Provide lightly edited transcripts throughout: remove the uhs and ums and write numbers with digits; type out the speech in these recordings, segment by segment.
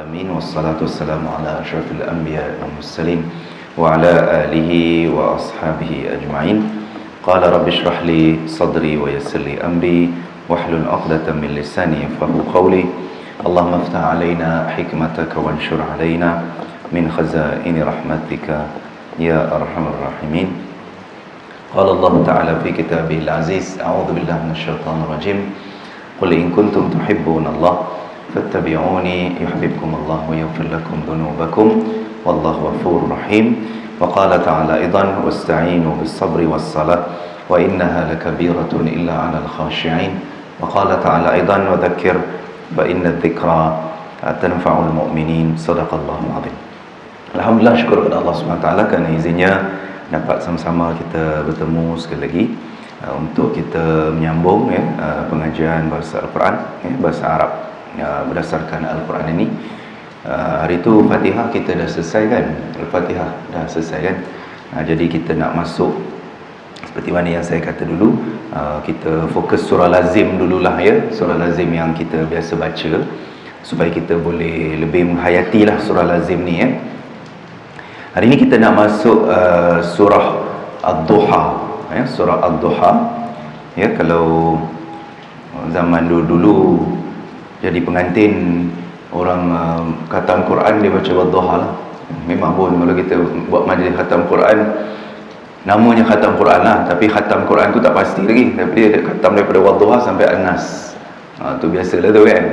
العالمين والصلاة والسلام على أشرف الأنبياء والمرسلين وعلى آله وأصحابه أجمعين. قال رب اشرح لي صدري ويسر لي أمري واحلل عقدة من لساني يفقهوا قولي. اللهم افتح علينا حكمتك وانشر علينا من خزائن رحمتك يا أرحم الراحمين. قال الله تعالى في كتابه العزيز: أعوذ بالله من الشيطان الرجيم. قل إن كنتم تحبون الله فاتبعوني يحببكم الله ويغفر لكم ذنوبكم والله غفور رحيم. وقال تعالى أيضا: واستعينوا بالصبر والصلاة وإنها لكبيرة إلا على الخاشعين. وقال تعالى أيضا: وذكر فإن الذكرى تنفع المؤمنين. صدق الله العظيم. Alhamdulillah, syukur kepada Allah SWT kerana izinnya dapat sama-sama kita bertemu sekali lagi untuk kita menyambung pengajian bahasa Al-Quran, bahasa Arab berdasarkan Al-Quran ini. Hari itu Fatihah kita dah selesai kan? Al-Fatihah dah selesai kan? Jadi kita nak masuk seperti mana yang saya kata dulu, kita fokus surah lazim dululah ya, surah lazim yang kita biasa baca, supaya kita boleh lebih menghayatilah surah lazim ni ya. Hari ini kita nak masuk surah Ad-Duha ya, surah Ad-Duha ya. Kalau zaman dulu jadi pengantin orang khatam Quran, dia baca Ad-Duha lah. Memang pun kalau kita buat majlis khatam Quran, namanya khatam Quran lah, tapi khatam Quran tu tak pasti lagi, tapi dia khatam daripada Ad-Duha sampai An-Nas. Tu biasalah tu kan.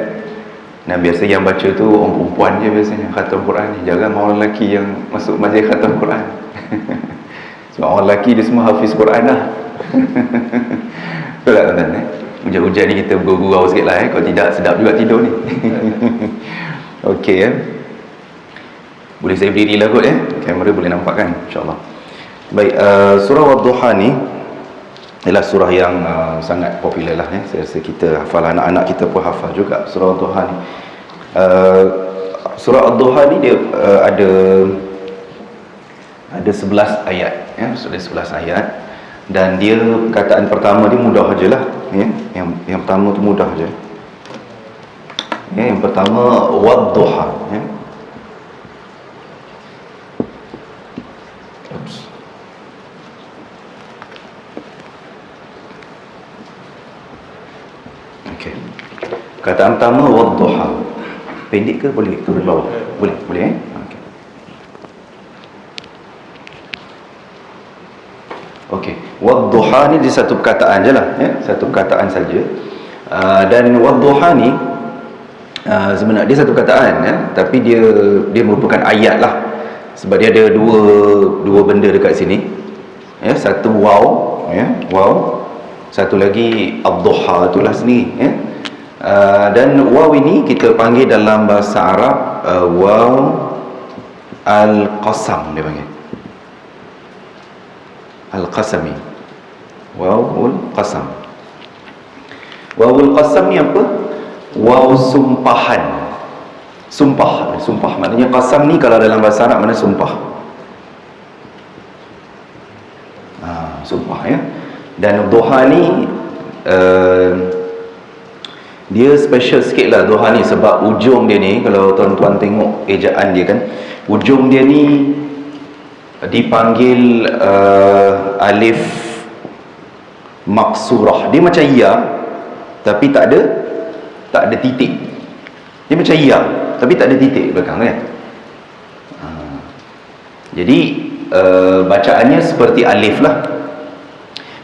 Dan biasa yang baca tu orang perempuan je biasanya khatam Quran ni, jarang orang lelaki yang masuk majlis khatam Quran. Sebab orang lelaki dia semua hafiz Quran lah. Betul tak tuan-tuan? Hujan-hujan ni kita bergurau sikit lah kalau tidak sedap juga tidur ni. Okey ya. Boleh saya berdiri lah kot ya, kamera boleh nampak kan, insyaAllah. Baik, surah Ad-Duha ni ialah surah yang sangat popular lah ya. Saya rasa kita hafal, anak-anak kita pun hafal juga surah Ad-Duha ni. Surah Ad-Duha ni dia ada 11 ayat ya, sudah 11 ayat, dan dia perkataan pertama dia mudah ajalah ya. Yang pertama tu mudah aja. Ya, yang pertama Wad-Duha ya. Okey. Perkataan pertama Wad-Duha. Pendek ke boleh turun bawah? Boleh okey. Okey. Wad-Duha ni dia satu perkataan je lah ya, satu perkataan saja. Dan Wad-Duha ni sebenarnya dia satu perkataan ya, tapi dia merupakan ayat lah. Sebab dia ada dua benda dekat sini. Ya, satu waw ya, waw. Satu lagi Ad-Duha itulah sendiri ya. Dan waw ini kita panggil dalam bahasa Arab waw al-qasam, dia panggil al-qasami, wawul qasam. Wawul qasam ni apa? Waw sumpahan. Sumpah maknanya qasam ni kalau dalam bahasa Arab mana sumpah. Sumpah ya. Dan duha ni dia special sikit lah duha ni, sebab ujung dia ni, kalau tuan-tuan tengok ejaan dia kan, ujung dia ni dipanggil alif maksurah. Dia macam ya, tapi tak ada titik. Dia macam ya, tapi tak ada titik belakang kan. Jadi bacaannya seperti alif lah.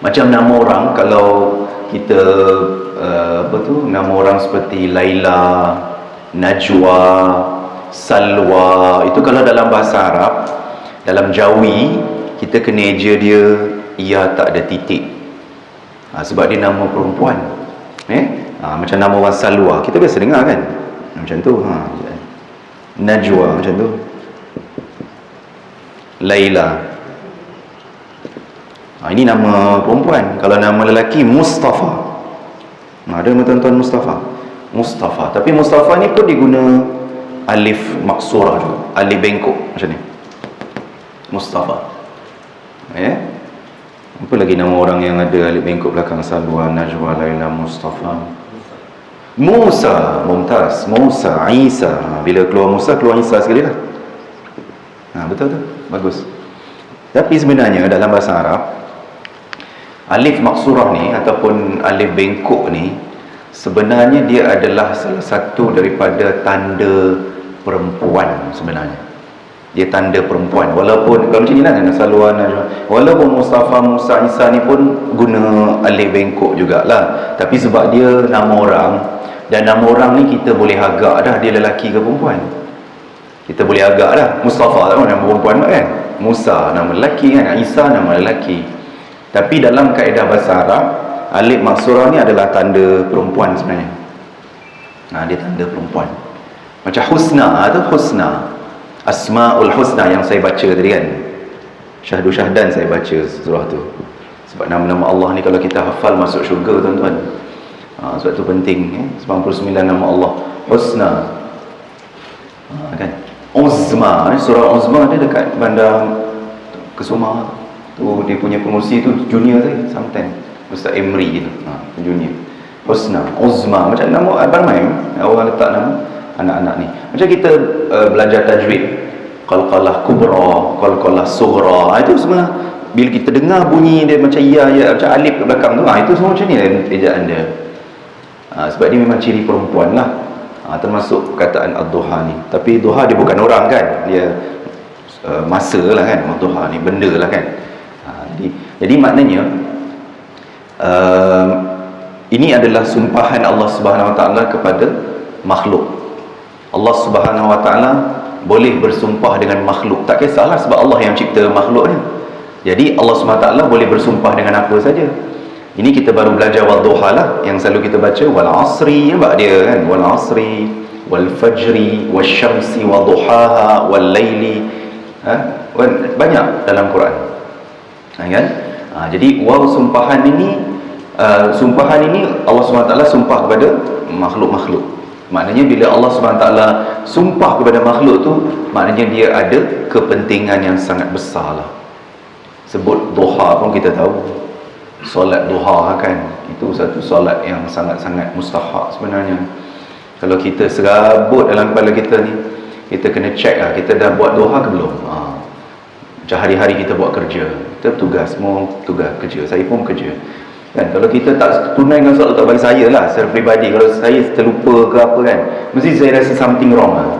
Macam nama orang, kalau kita nama orang seperti Laila, Najwa, Salwa, itu kalau dalam bahasa Arab, dalam Jawi kita kena eja dia ia tak ada titik. Sebab dia nama perempuan. Macam nama orang Salwa, kita biasa dengar kan, macam tu. Najwa macam tu. Laila, ini nama perempuan. Kalau nama lelaki Mustafa, ada nama tuan-tuan Mustafa. Tapi Mustafa ni pun diguna alif maksurah juga, alif bengkok macam ni, Mustafa ya. Apa lagi nama orang yang ada alif bengkok belakang? Salwa, Najwa, Laila, Mustafa. Musa, mumtaz. Musa, Isa. Bila keluar Musa, keluar Isa sekali lah. Betul tu, bagus. Tapi sebenarnya dalam bahasa Arab, alif maksurah ni ataupun alif bengkok ni, sebenarnya dia adalah salah satu daripada tanda perempuan sebenarnya. Dia tanda perempuan. Walaupun kalau macam ni lah, saluan, walaupun Mustafa, Musa, Isa ni pun guna alif bengkok jugalah, tapi sebab dia nama orang, dan nama orang ni kita boleh agak dah dia lelaki ke perempuan. Kita boleh agak dah. Mustafa tak nama perempuan kan, Musa nama lelaki kan, Isa nama lelaki. Tapi dalam kaedah bahasa Arab, alif maksurah ni adalah tanda perempuan sebenarnya. Dia tanda perempuan. Macam husna tu, husna, Asmaul Husna yang saya baca tadi kan, Syahdu Syahdan saya baca surah tu. Sebab nama-nama Allah ni kalau kita hafal masuk syurga tuan-tuan. Sebab tu penting 99 nama Allah Husna. Kan? Uzma, surah Uzma dia dekat bandar Kesuma tu, dia punya pengurusi tu junior tadi, sometimes Ustaz Emri gitu. Junior. Husna, Uzma, macam nama ramai orang letak nama anak-anak ni. Macam kita belajar tajwid, qalqalah kubra, qalqalah sughra, itu semua bila kita dengar bunyi dia macam ya macam alif kat belakang tu, itu semua macam ni lah ejaan dia. Sebab dia memang ciri perempuan lah. Termasuk perkataan ad-duha ni. Tapi duha dia bukan orang kan, dia masa lah kan, ad-duha ni benda lah kan. Jadi maknanya ini adalah sumpahan Allah Subhanahu Wa Taala kepada makhluk. Allah Subhanahu Wa Taala boleh bersumpah dengan makhluk, tak kisahlah sebab Allah yang cipta makhluk ni. Jadi Allah Subhanahu Wa Taala boleh bersumpah dengan apa saja. Ini kita baru belajar wadduha lah, yang selalu kita baca wal asri, nampak dia kan, wal asri wal fajri wasyamsi wadduhaha wal laili. Banyak dalam Quran. Kan? Jadi waw sumpahan ini Allah Subhanahu Wa Taala sumpah kepada makhluk-makhluk. Maknanya bila Allah SWT sumpah kepada makhluk tu, maknanya dia ada kepentingan yang sangat besar lah. Sebut duha pun kita tahu, solat duha kan, itu satu solat yang sangat-sangat mustahak sebenarnya. Kalau kita serabut dalam kepala kita ni, kita kena check lah, kita dah buat duha ke belum. Macam hari-hari kita buat kerja, kita tugas, semua tugas kerja, saya pun kerja kan. Kalau kita tak tunaikan solat tak, bagi saya lah secara peribadi, kalau saya terlupa ke apa kan, mesti saya rasa something wrong lah.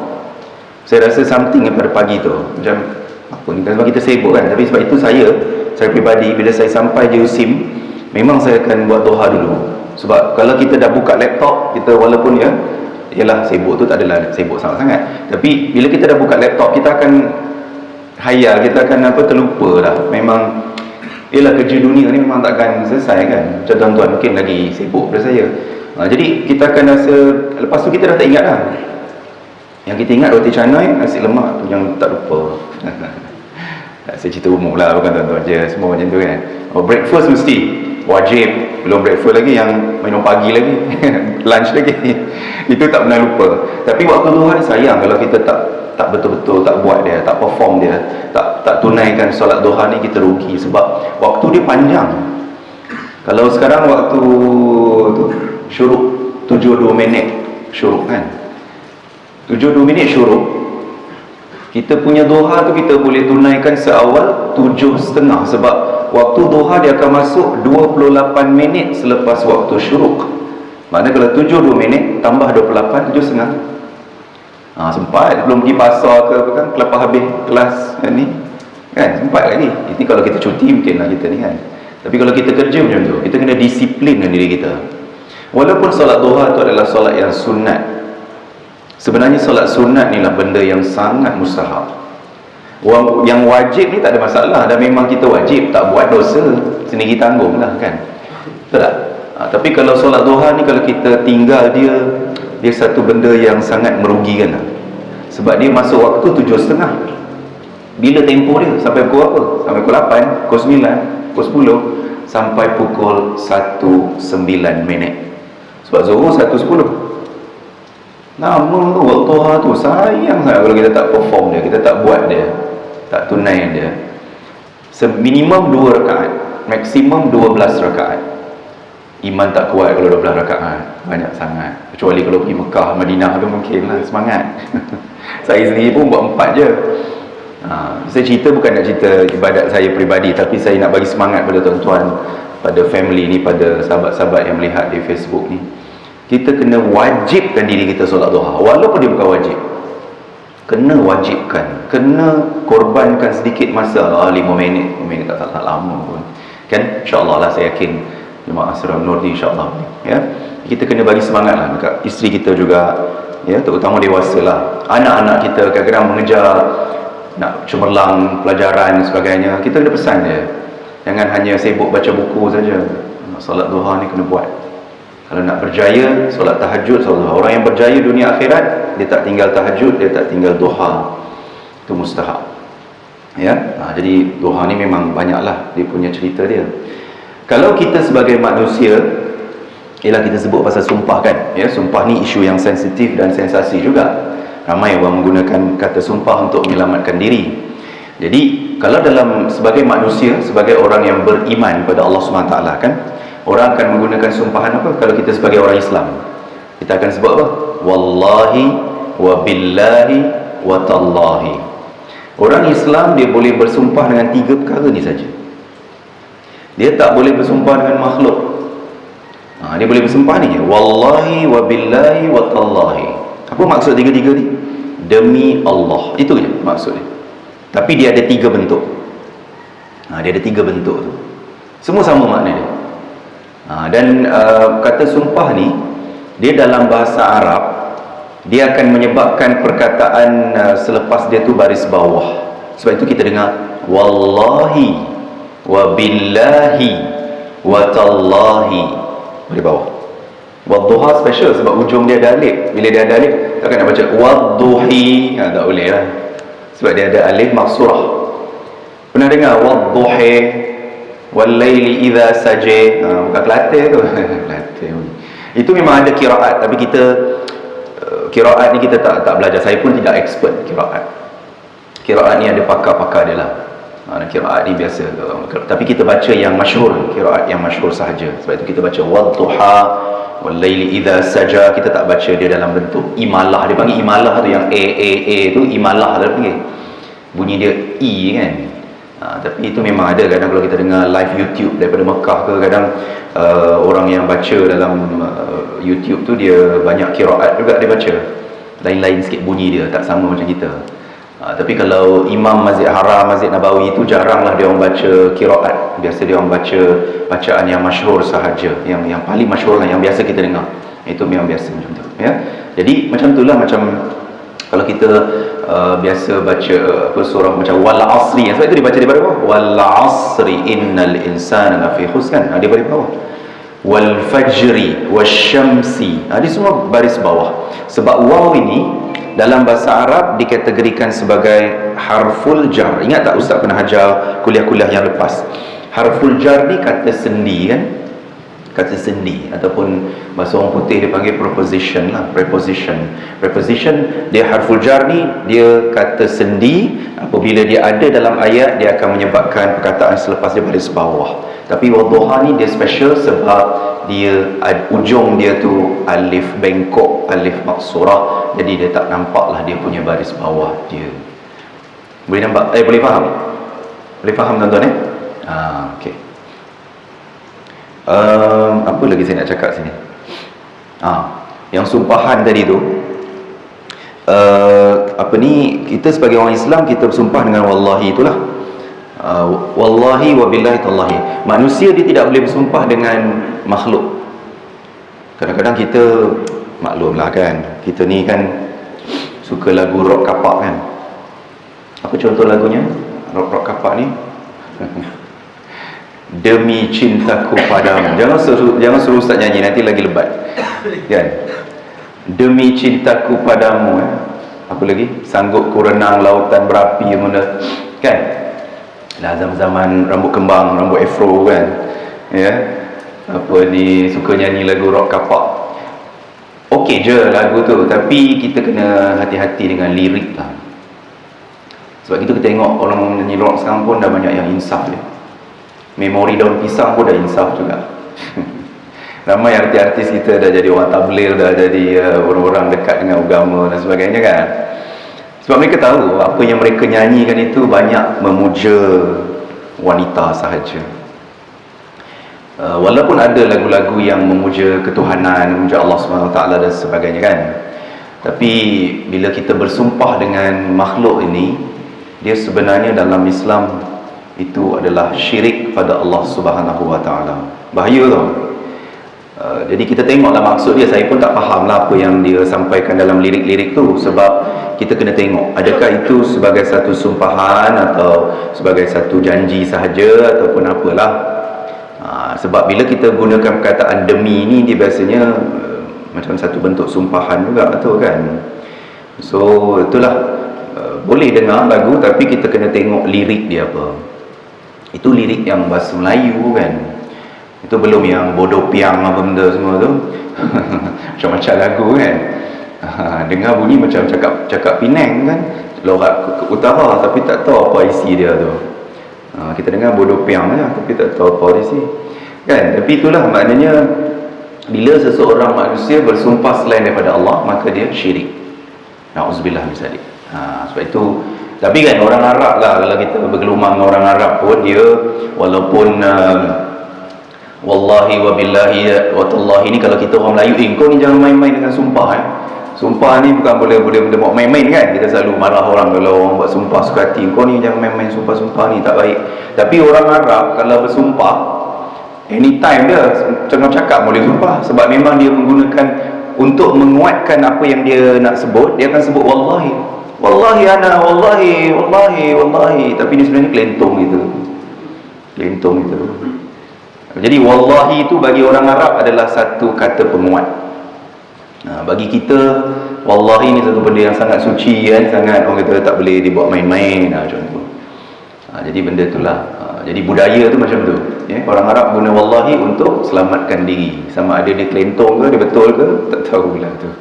Saya rasa something pada pagi tu macam apa ni, sebab kita sibuk kan. Tapi sebab itu saya peribadi, bila saya sampai Jerusalem, memang saya akan buat doha dulu. Sebab kalau kita dah buka laptop kita, walaupun yalah sibuk tu tak adalah sibuk sangat-sangat, tapi bila kita dah buka laptop, kita akan hayal, kita akan terlupa dah. Memang ialah kerja dunia ni memang takkan selesai kan. Macam tuan-tuan mungkin lagi sibuk daripada saya. Jadi kita akan rasa, lepas tu kita dah tak ingat dah. Yang kita ingat roti canai, nasi lemak tu yang tak lupa. Saya cerita umum lah, bukan tuan-tuan je, semua macam tu kan. Breakfast mesti wajib, belum breakfast lagi, yang minum pagi lagi lunch lagi, itu tak pernah lupa. Tapi waktu duha ni sayang kalau kita tak betul-betul tak buat dia, tak perform dia, tak tunaikan solat duha ni, kita rugi. Sebab waktu dia panjang. Kalau sekarang waktu tu syuruk 72 minit syuruk kan, 72 minit syuruk, kita punya duha tu kita boleh tunaikan seawal 7.30. Sebab waktu duha dia akan masuk 28 minit selepas waktu syuruk. Maknanya kalau 72 minit tambah 28, 7.30. Sempat, belum pergi pasar ke apa kan, lepas habis kelas ni kan, sempat lagi. Ini kalau kita cuti mungkin lah kita ni kan. Tapi kalau kita kerja macam tu, kita kena disiplinkan diri kita. Walaupun solat duha tu adalah solat yang sunat, sebenarnya solat sunat ni lah benda yang sangat mustahab. Yang wajib ni tak ada masalah, dan memang kita wajib, tak buat dosa sendiri tanggung lah kan, betul tak? Tapi kalau solat duha ni, kalau kita tinggal dia satu benda yang sangat merugikan lah. Sebab dia masuk waktu 7.30. Bila tempoh dia? Sampai pukul apa? Sampai pukul 8, pukul 9, pukul 10, sampai pukul 1.09 minit. Sebab zuhur 1.10. Lama tu waktu duha tu, sayang sangat kalau kita tak perform dia, kita tak buat dia, tak tunai dia. Minimum 2 rakaat, maksimum 12 rakaat. iman tak kuat kalau 12 rakaat, banyak sangat. Kecuali kalau pergi Mekah, Madinah tu mungkin lah semangat. Saya sendiri pun buat 4 je. Saya cerita bukan nak cerita ibadat saya peribadi, tapi saya nak bagi semangat pada tuan-tuan, pada family ni, pada sahabat-sahabat yang melihat di Facebook ni. Kita kena wajibkan diri kita solat duha, walaupun dia bukan wajib. Kena wajibkan, kena korbankan sedikit masa, 5 minit tak lama pun kan, insyaAllah lah. Saya yakin jemaah Asrar Nur ni insyaAllah ya. Kita kena bagi semangat lah dekat isteri kita juga ya, terutama dewasa lah. Anak-anak kita kadang-kadang mengejar nak cemerlang pelajaran dan sebagainya, kita kena pesan dia, jangan hanya sibuk baca buku saja. Solat duha ni kena buat. Kalau nak berjaya, solat tahajud, solat duha. Orang yang berjaya dunia akhirat, dia tak tinggal tahajud, dia tak tinggal duha. Itu mustahab ya. Jadi duha ni memang banyaklah dia punya cerita dia. Kalau kita sebagai manusia, ialah kita sebut pasal sumpah kan ya, sumpah ni isu yang sensitif dan sensasi juga. Ramai orang menggunakan kata sumpah untuk menyelamatkan diri. Jadi kalau dalam sebagai manusia, sebagai orang yang beriman pada Allah SWT kan, orang akan menggunakan sumpahan apa? Kalau kita sebagai orang Islam, kita akan sebut apa? Wallahi wa billahi wa tallahi. Orang Islam dia boleh bersumpah dengan 3 perkara ni saja. Dia tak boleh bersumpah dengan makhluk. Dia boleh bersumpah ni, wallahi wa billahi wa tallahi. Apa maksud 3 ni? Demi Allah, itu je maksudnya. Tapi dia ada 3 bentuk. Dia ada 3 bentuk tu, semua sama makna dia. Dan kata sumpah ni, dia dalam bahasa Arab, dia akan menyebabkan perkataan selepas dia tu baris bawah. Sebab itu kita dengar wallahi wa billahi wa tallahi baris bawah. Wadduha special sebab ujung dia ada alif. Bila dia ada alif, takkan nak baca wadduhi, tak boleh lah, sebab dia ada alif maksurah. Pernah dengar wadduhi wal-laili idza saja? Bukan Kelantan tu. Kelantan. Itu memang ada kiraat, tapi kita kiraat ni kita tak belajar. Saya pun tidak expert kiraat. Kiraat ni ada pakar-pakar dia lah. Kiraat ni biasa, tapi kita baca yang masyhur, kiraat yang masyhur sahaja. Sebab itu kita baca wadduha wal-laili idza saja. Kita tak baca dia dalam bentuk imalah. Dia panggil imalah tu, yang a tu imalah dia panggil. Bunyi dia i kan. Tapi itu memang ada. Kadang kalau kita dengar live YouTube daripada Mekah ke, kadang orang yang baca dalam YouTube tu dia banyak kiraat juga dia baca. Lain-lain sikit bunyi dia, tak sama macam kita. Tapi kalau Imam Masjid Haram, Masjid Nabawi itu jaranglah dia orang baca kiraat. Biasa dia orang baca bacaan yang masyhur sahaja, yang paling masyhur lah, yang biasa kita dengar. Itu memang biasa macam tu ya. Jadi macam itulah, macam kalau kita biasa baca surah macam wal asri, sebab itu dibaca di bawah, wal asri innal insana lafi khusr kan, di bawah. Wal fajri wasyamsi, dia semua baris bawah. Sebab waw ini dalam bahasa Arab dikategorikan sebagai harful jar. Ingat tak Ustaz pernah ajar kuliah-kuliah yang lepas? Harful jar ni kata sendi kan? Kata sendi, ataupun bahasa orang putih dia panggil preposition lah, preposition. Preposition dia harful jar ni, dia kata sendi. Apabila dia ada dalam ayat, dia akan menyebabkan perkataan selepas dia baris bawah. Tapi wadduha ni dia special sebab dia ujung dia tu alif bengkok, alif maksurah. Jadi dia tak nampak lah dia punya baris bawah dia. Boleh nampak? Boleh faham? Boleh faham tuan-tuan okey. Apa lagi saya nak cakap sini? Yang sumpahan tadi tu, kita sebagai orang Islam, kita bersumpah dengan wallahi itulah. Wallahi wa billahi tallahi. Manusia dia tidak boleh bersumpah dengan makhluk. Kadang-kadang kita maklumlah kan, kita ni kan suka lagu rock kapak kan. Apa contoh lagunya? Rock kapak ni demi cintaku padamu. Jangan suruh Ustaz nyanyi, nanti lagi lebat kan. Demi cintaku padamu apa lagi? Sanggup ku renang lautan berapi kan. Dah zaman-zaman rambut kembang, rambut afro kan ya. Apa ni, suka nyanyi lagu rock kapak. Okey je lagu tu, tapi kita kena hati-hati dengan lirik lah. Sebab kita tengok orang nyanyi rock sekarang pun dah banyak yang insaf dia. Memori daun pisang pun dah insaf juga. Ramai artis-artis kita dah jadi orang tabligh, dah jadi orang-orang dekat dengan agama dan sebagainya kan. Sebab mereka tahu apa yang mereka nyanyikan itu banyak memuja wanita sahaja. Walaupun ada lagu-lagu yang memuja ketuhanan, memuja Allah SWT dan sebagainya kan, tapi bila kita bersumpah dengan makhluk ini, dia sebenarnya dalam Islam itu adalah syirik pada Allah SWT. Bahaya tau. Jadi kita tengoklah maksud dia. Saya pun tak faham lah apa yang dia sampaikan dalam lirik-lirik tu. Sebab kita kena tengok, adakah itu sebagai satu sumpahan atau sebagai satu janji sahaja ataupun apalah. Sebab bila kita gunakan perkataan demi ni, dia biasanya macam satu bentuk sumpahan juga tu kan. So itulah, boleh dengar lagu tapi kita kena tengok lirik dia apa. Itu lirik yang bahasa Melayu kan. Itu belum yang bodoh piang apa benda semua tu. Macam-macam lagu kan. Dengar bunyi macam cakap Penang kan, lorak ke utara, tapi tak tahu apa isi dia tu. Kita dengar bodoh piang je, tapi tak tahu apa isi kan. Tapi itulah maknanya, bila seseorang manusia bersumpah selain daripada Allah, maka dia syirik. Na'udzubillah min zalik. Sebab itu, tapi kan orang Arab lah, kalau kita bergelumang orang Arab pun, dia walaupun wallahi wa billahi wa tallahi ni, kalau kita orang Melayu, kau ni jangan main-main dengan sumpah Sumpah ni bukan boleh buat main-main kan. Kita selalu marah orang kalau orang buat sumpah suka hati, kau ni jangan main-main sumpah-sumpah ni, tak baik. Tapi orang Arab kalau bersumpah, anytime dia cakap boleh sumpah. Sebab memang dia menggunakan, untuk menguatkan apa yang dia nak sebut, dia akan sebut wallahi, wallahi ana, wallahi, wallahi, wallahi. Tapi dia sebenarnya kelentong gitu. Jadi wallahi itu bagi orang Arab adalah satu kata penguat. Bagi kita, wallahi ni satu benda yang sangat suci kan, sangat orang kata tak boleh dibuat main-main macam tu. Jadi benda itulah. Jadi budaya tu macam tu. Orang Arab guna wallahi untuk selamatkan diri. Sama ada dia kelentong ke, dia betul ke, tak tahu lah tu.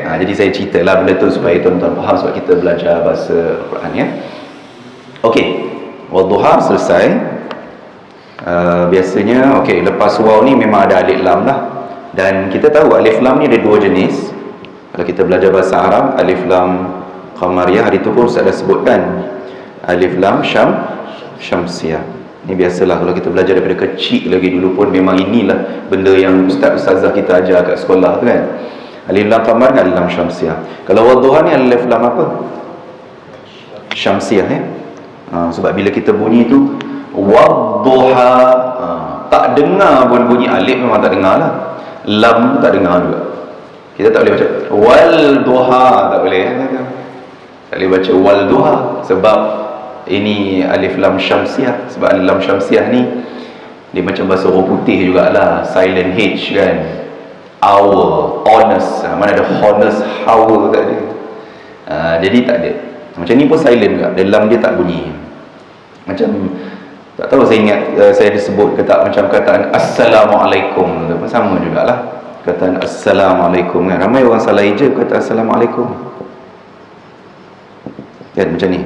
Jadi saya ceritalah benda tu supaya tuan-tuan faham, sebab kita belajar bahasa Al-Quran ya. Okey, wadduha selesai. Biasanya lepas waw ni memang ada alif lam lah. Dan kita tahu alif lam ni ada dua jenis. Kalau kita belajar bahasa Arab, alif lam qamariyah, hari tu pun Ustaz dah sebutkan. Alif lam syamsiyah. Ini biasalah kalau kita belajar daripada kecil lagi dulu pun, memang inilah benda yang ustazah kita ajar kat sekolah tu kan. Alif lam qamar dengan alif lam syamsiyah. Kalau wadduha ni alif lam apa? Syamsiyah sebab bila kita bunyi tu wadduha, tak dengar pun bunyi alif, memang tak dengar lah. Lam tak dengar juga. Kita tak boleh baca wal duha, tak boleh. Tak boleh baca wal duha sebab ini alif lam syamsiyah. Sebab alif lam syamsiyah ni dia macam bahasa orang putih jugalah, silent H kan. Hour, honest, mana ada honest, hour tak ada. Jadi tak ada. Macam ni pun silent juga, dalam dia tak bunyi. Macam tak tahu, saya ingat saya disebut ke tak, macam kataan assalamualaikum tu pun sama jugalah. Kataan assalamualaikum kan, ramai orang salah eja kata assalamualaikum kan, macam ni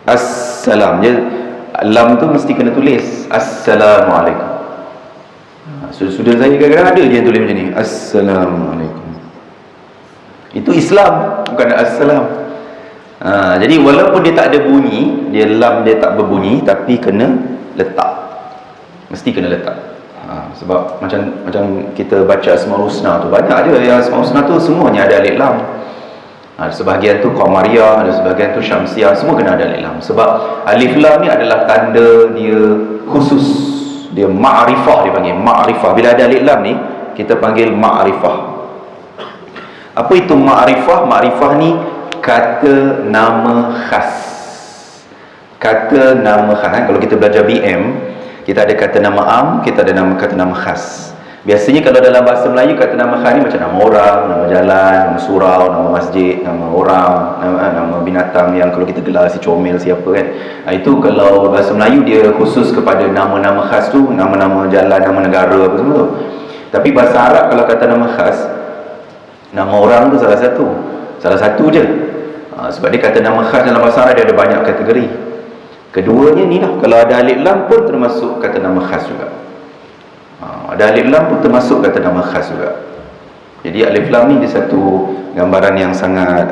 assalam je, lam tu mesti kena tulis assalamualaikum. Sudah saya kadang-kadang ada je yang tulis macam ni, assalamualaikum. Itu Islam, bukan assalam. Jadi walaupun dia tak ada bunyi, dia lam dia tak berbunyi, tapi kena letak, mesti kena letak. Sebab macam kita baca Asmaul Husna tu, banyak ada yang Asmaul Husna tu semuanya ada alif lam. Sebahagian tu qamariyah, ada sebahagian tu syamsiyah, semua kena ada alif lam. Sebab alif lam ni adalah tanda dia khusus, dia ma'rifah, dia panggil ma'rifah. Bila ada alif lam ni kita panggil ma'rifah. Apa itu ma'rifah? Ma'rifah ni kata nama khas. Kata nama khas Kalau kita belajar BM, kita ada kata nama am, kita ada kata nama khas. Biasanya kalau dalam bahasa Melayu, kata nama khas ni macam nama orang, nama jalan, nama surau, nama masjid, nama orang, nama binatang yang kalau kita gelar si comel siapa kan. Itu kalau bahasa Melayu dia khusus kepada nama-nama khas tu, nama-nama jalan, nama negara apa semua tu. Tapi bahasa Arab kalau kata nama khas, nama orang tu salah satu je. Sebab dia kata nama khas dalam bahasa Arab dia ada banyak kategori. Keduanya ni lah, kalau ada alif lam pun termasuk kata nama khas juga. Dan alif lam pun termasuk kata nama khas juga. Jadi alif lam ni dia satu gambaran yang sangat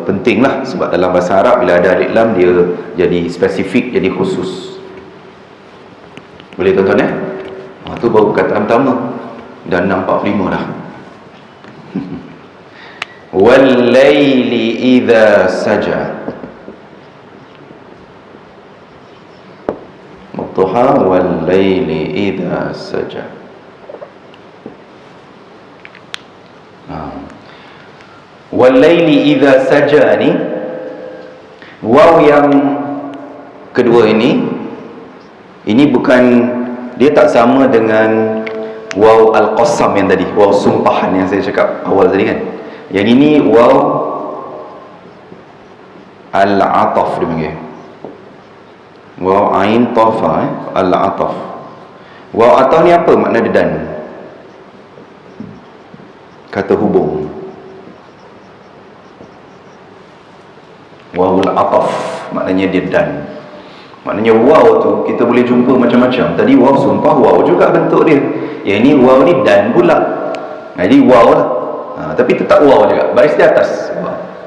penting lah, sebab dalam bahasa Arab bila ada alif lam dia jadi spesifik, jadi khusus. Boleh tuan-tuan ya? Itu baru perkataan pertama. Dan 6.45 dah. Wal laili idza saja. Wadduha wal laili idza saja. Wal laili idza saja ni waw yang kedua ini bukan, dia tak sama dengan waw al-qasam yang tadi, waw sumpahan yang saya cakap awal tadi kan. Yang ini waw al-ataf dia panggil. Waw ain tafa al-ataf. Waw ataf ni apa makna dia? Dan kata hubung. Waw al-ataf maknanya dia dan. Maknanya waw tu kita boleh jumpa macam-macam. Tadi waw sumpah, waw juga bentuk dia. Yang ini waw ni dan pula. Jadi waw lah. Tapi tetap waw juga. Baris di atas.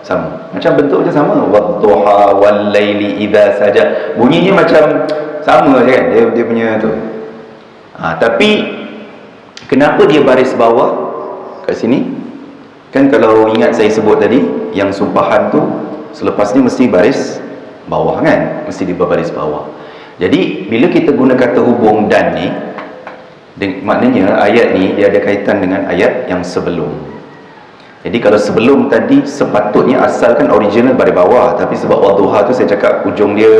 Sama. Macam bentuknya sama. Wadduha wal laili idza saja. Bunyinya macam sama je kan. Dia punya tu. Tapi kenapa dia baris bawah kat sini? Kan kalau ingat saya sebut tadi, yang sumpahan tu selepas ni mesti baris bawah kan, mesti di baris bawah. Jadi bila kita guna kata hubung dan ni, maknanya ayat ni dia ada kaitan dengan ayat yang sebelum. Jadi kalau sebelum tadi sepatutnya asalkan original baris bawah, tapi sebab wadduha tu saya cakap ujung dia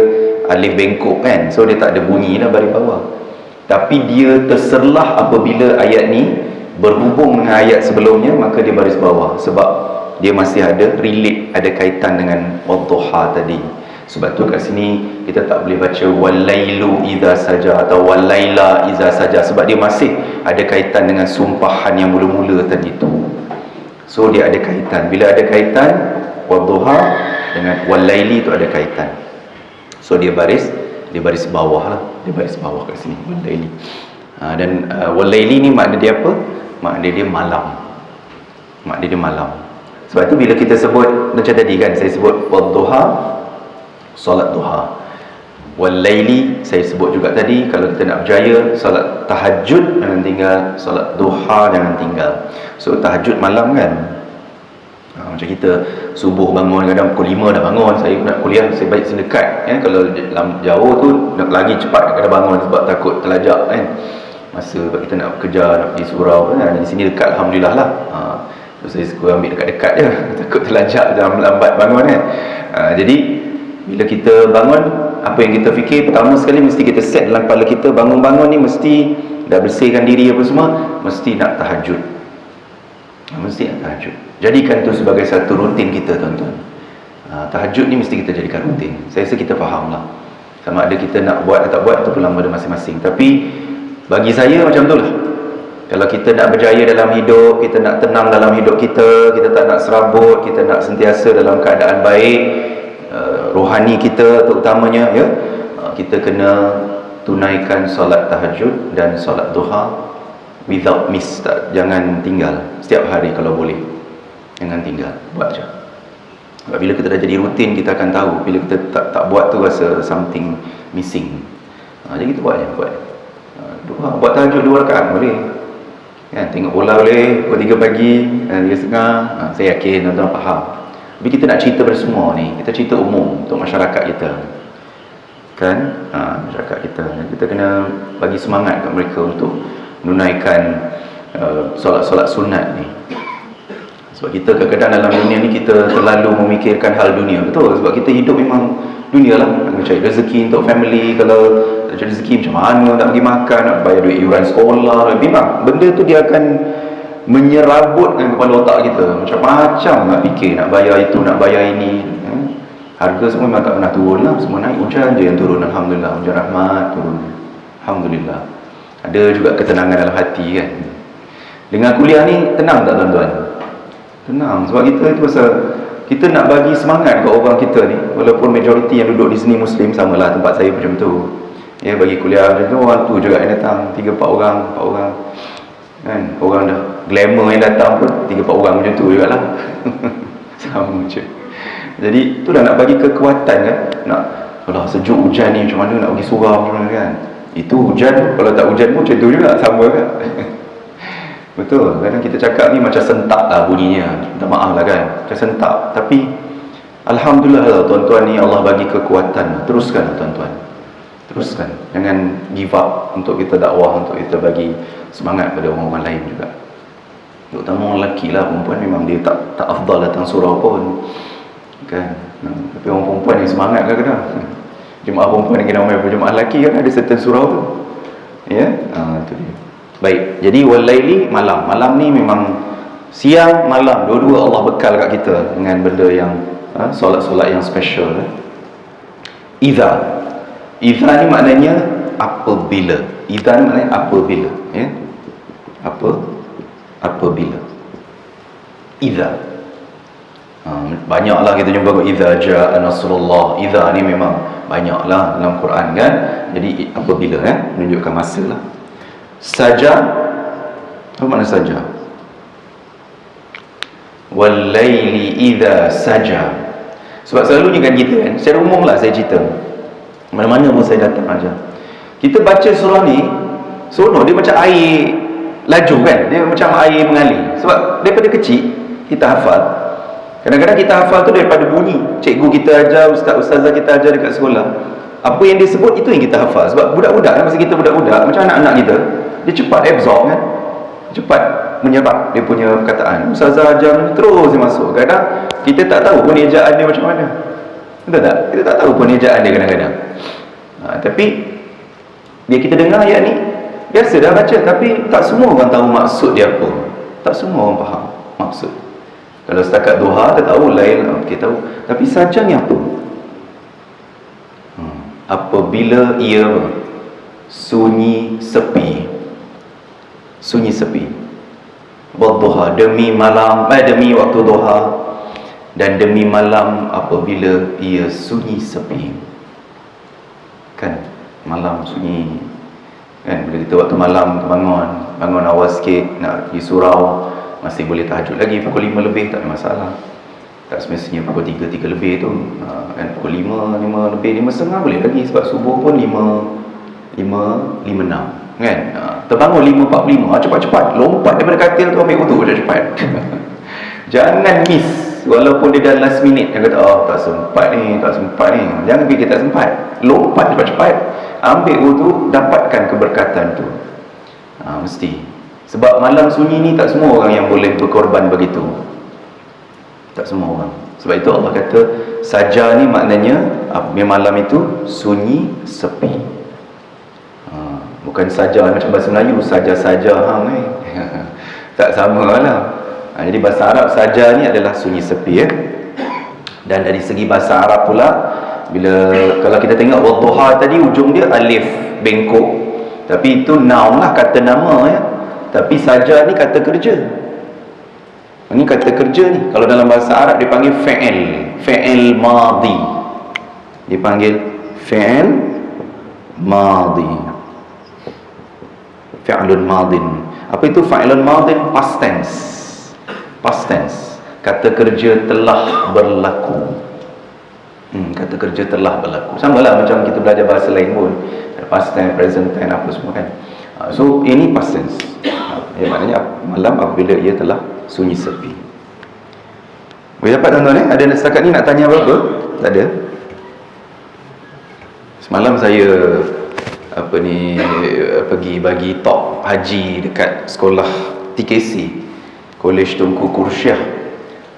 alif bengkok kan, so dia tak ada bunyi lah baris bawah. Tapi dia terserlah apabila ayat ni berhubung dengan ayat sebelumnya, maka dia baris bawah, sebab dia masih ada relate, ada kaitan dengan wadduha tadi. Sebab tu kat sini kita tak boleh baca walailu idza saja atau walaila idza saja, sebab dia masih ada kaitan dengan sumpahan yang mula-mula tadi tu. So dia ada kaitan. Bila ada kaitan, wadduha dengan walaili tu ada kaitan. So dia baris bawah lah. Dia baris bawah kat sini walaili. Dan walaili ni makna dia apa? Makna dia malam. Makna dia malam. Sebab tu bila kita sebut macam tadi kan, saya sebut wadduha, solat duha. Wal laili saya sebut juga tadi, kalau kita nak berjaya, solat tahajud jangan tinggal, solat duha jangan tinggal. So tahajud malam kan, macam kita subuh bangun kadang pukul 5 dah bangun. Saya nak kuliah, saya baik sedekat kan. Kalau jauh tu nak lagi cepat kena bangun sebab takut terlajak kan. Masa kita nak kerja, nak pergi surau kan, di sini dekat alhamdulillah lah. So saya suka ambil dekat-dekat je, takut terlajak jangan lambat bangun kan. Jadi bila kita bangun, apa yang kita fikir pertama sekali mesti kita set dalam kepala kita, bangun-bangun ni mesti dah bersihkan diri apa semua, mesti nak tahajud. Mesti nak tahajud. Jadikan tu sebagai satu rutin kita tuan-tuan. Tahajud ni mesti kita jadikan rutin. Saya rasa kita faham lah. Sama ada kita nak buat atau tak buat, itu pun pada masing-masing. Tapi bagi saya macam tu lah. Kalau kita nak berjaya dalam hidup, kita nak tenang dalam hidup kita tak nak serabut, kita nak sentiasa dalam keadaan baik, rohani kita terutamanya ya, kita kena tunaikan solat tahajud dan solat duha without miss. Jangan tinggal setiap hari kalau boleh, jangan tinggal, buat je. Sebab bila kita dah jadi rutin, kita akan tahu bila kita tak buat tu rasa something missing. Jadi kita buat je, duha, buat tahajud 2 rakaat boleh kan, tengok bola boleh pukul 3 pagi, 3.30. Saya yakin tuan-tuan faham. Tapi kita nak cerita pada semua ni, kita cerita umum untuk masyarakat kita kan, masyarakat kita kena bagi semangat kat mereka untuk menunaikan solat-solat sunat ni. Sebab kita kadang-kadang dalam dunia ni kita terlalu memikirkan hal dunia. Betul, sebab kita hidup memang dunia lah, nak cari rezeki untuk family. Kalau nak cari rezeki macam mana, nak pergi makan, nak bayar duit iuran sekolah, memang benda tu dia akan menyerabutkan kepala otak kita. Macam-macam nak fikir, nak bayar itu, nak bayar ini. Harga semua memang tak pernah turun lah, semua naik. Hujan je yang turun, alhamdulillah. Hujan rahmat turun, alhamdulillah. Ada juga ketenangan dalam hati kan. Dengan kuliah ni tenang tak tuan-tuan? Tenang, sebab kita itu pasal kita nak bagi semangat ke orang kita ni. Walaupun majoriti yang duduk di sini Muslim, samalah tempat saya macam tu. Ya, bagi kuliah macam tu, orang tu juga yang datang, 3-4 orang, 4 orang. Kan, orang dah glamour yang datang pun 3-4 orang macam tu jugalah. Sama je. Jadi tu dah nak bagi kekuatan kan. Nak, kalau sejuk hujan ni macam mana nak pergi surau macam mana kan. Itu hujan, kalau tak hujan pun macam tu juga, sama kan. Betul, kadang kita cakap ni macam sentak lah bunyinya. Minta maaf lah kan, macam sentak. Tapi alhamdulillah lah tuan-tuan ni Allah bagi kekuatan. Teruskan tuan-tuan, teruskan. Jangan give up untuk kita dakwah, untuk kita bagi semangat pada orang-orang lain juga. Terutama orang lelaki lah, perempuan memang dia tak afdal datang surau pun kan. Tapi orang perempuan yang semangat kadang-kadang. Jemaah perempuan yang kena ramai jemaah lelaki kan ada certain surau tu. Ya, tu dia. Baik, jadi walaili malam. Malam ni memang siang, malam, dua-dua Allah bekal kat kita dengan benda yang solat-solat yang special. Idza. Idza ni maknanya apabila. Idza ni maknanya apabila, ya. Apabila. Idza. Banyaklah kita jumpa idza jaa nasrullah. Idza ni memang banyaklah dalam Quran kan. Jadi apabila menunjukkan masa lah. Saja, apa makna saja? Wal laili idza saja. Sebab selalunya kan kita kan, secara umum lah saya cerita, mana-mana pun saya datang aja, kita baca surah ni seronok, dia macam air laju kan, dia macam air mengalir. Sebab daripada kecil kita hafal. Kadang-kadang kita hafal tu daripada bunyi cikgu kita ajar, ustazah kita ajar dekat sekolah. Apa yang dia sebut itu yang kita hafal. Sebab budak-budak kan, masa kita budak-budak, macam anak-anak kita, dia cepat absorb kan, cepat menyerap dia punya perkataan. Ustazah ajar terus dia masuk. Kadang kita tak tahu pun ejaan dia macam mana, betul tak? Kita tak tahu pun ejaan dia kadang-kadang. Tapi bila kita dengar ayat ni, biasa dah baca, tapi tak semua orang tahu maksud dia apa. Tak semua orang faham maksud. Kalau setakat duha kita tahu, lain kita tahu, tapi saja ni apa? Apabila ia sunyi sepi. Sunyi sepi. Wadduha, demi malam, demi waktu duha, dan demi malam apabila ia sunyi sepi. Kan, malam sunyi. Kan, bila kita waktu malam bangun awal sikit, nak pergi surau, masih boleh tahajud lagi pukul 5 lebih, tak ada masalah. Tak semestinya pukul 3 lebih tu kan, pukul 5 lebih, 5.30 boleh lagi. Sebab subuh pun 5.56 kan. Terbangun 5.45, cepat-cepat lompat daripada katil tu, ambil wuduk cepat-cepat. Jangan miss, walaupun dia dah last minute, dia kata tak sempat ni. Jangan fikir tak sempat, lompat cepat-cepat, ambil wuduk, dapatkan keberkatan tu. Mesti. Sebab malam sunyi ni tak semua orang yang boleh berkorban begitu. Tak semua orang. Sebab itu Allah kata saja ni maknanya malam itu sunyi sepi. Bukan saja macam bahasa Melayu, saja-saja hang ni. Tak sama lah. Jadi bahasa Arab saja ni adalah sunyi sepi ya. Dan dari segi bahasa Arab pula, kalau kita tengok wadduha tadi, ujung dia alif bengkok, tapi itu noun lah, kata nama ya. Tapi saja ni kata kerja. Ini kata kerja ni, kalau dalam bahasa Arab dia panggil fi'il madhi. Dia panggil fi'il madhi, fi'lun madhin. Apa itu fi'lun madhin? Past tense. Past tense. Kata kerja telah berlaku. Kata kerja telah berlaku. Sama lah macam kita belajar bahasa lain pun, past tense, present tense, apa semua kan. So ini past tense. Maknanya malam apabila ia telah sunyi sepi. Boleh dapat tuan-tuan Ada setakat ni nak tanya apa-apa? Tak ada. Semalam saya pergi bagi talk haji dekat sekolah TKC, College Tunku Kursiah.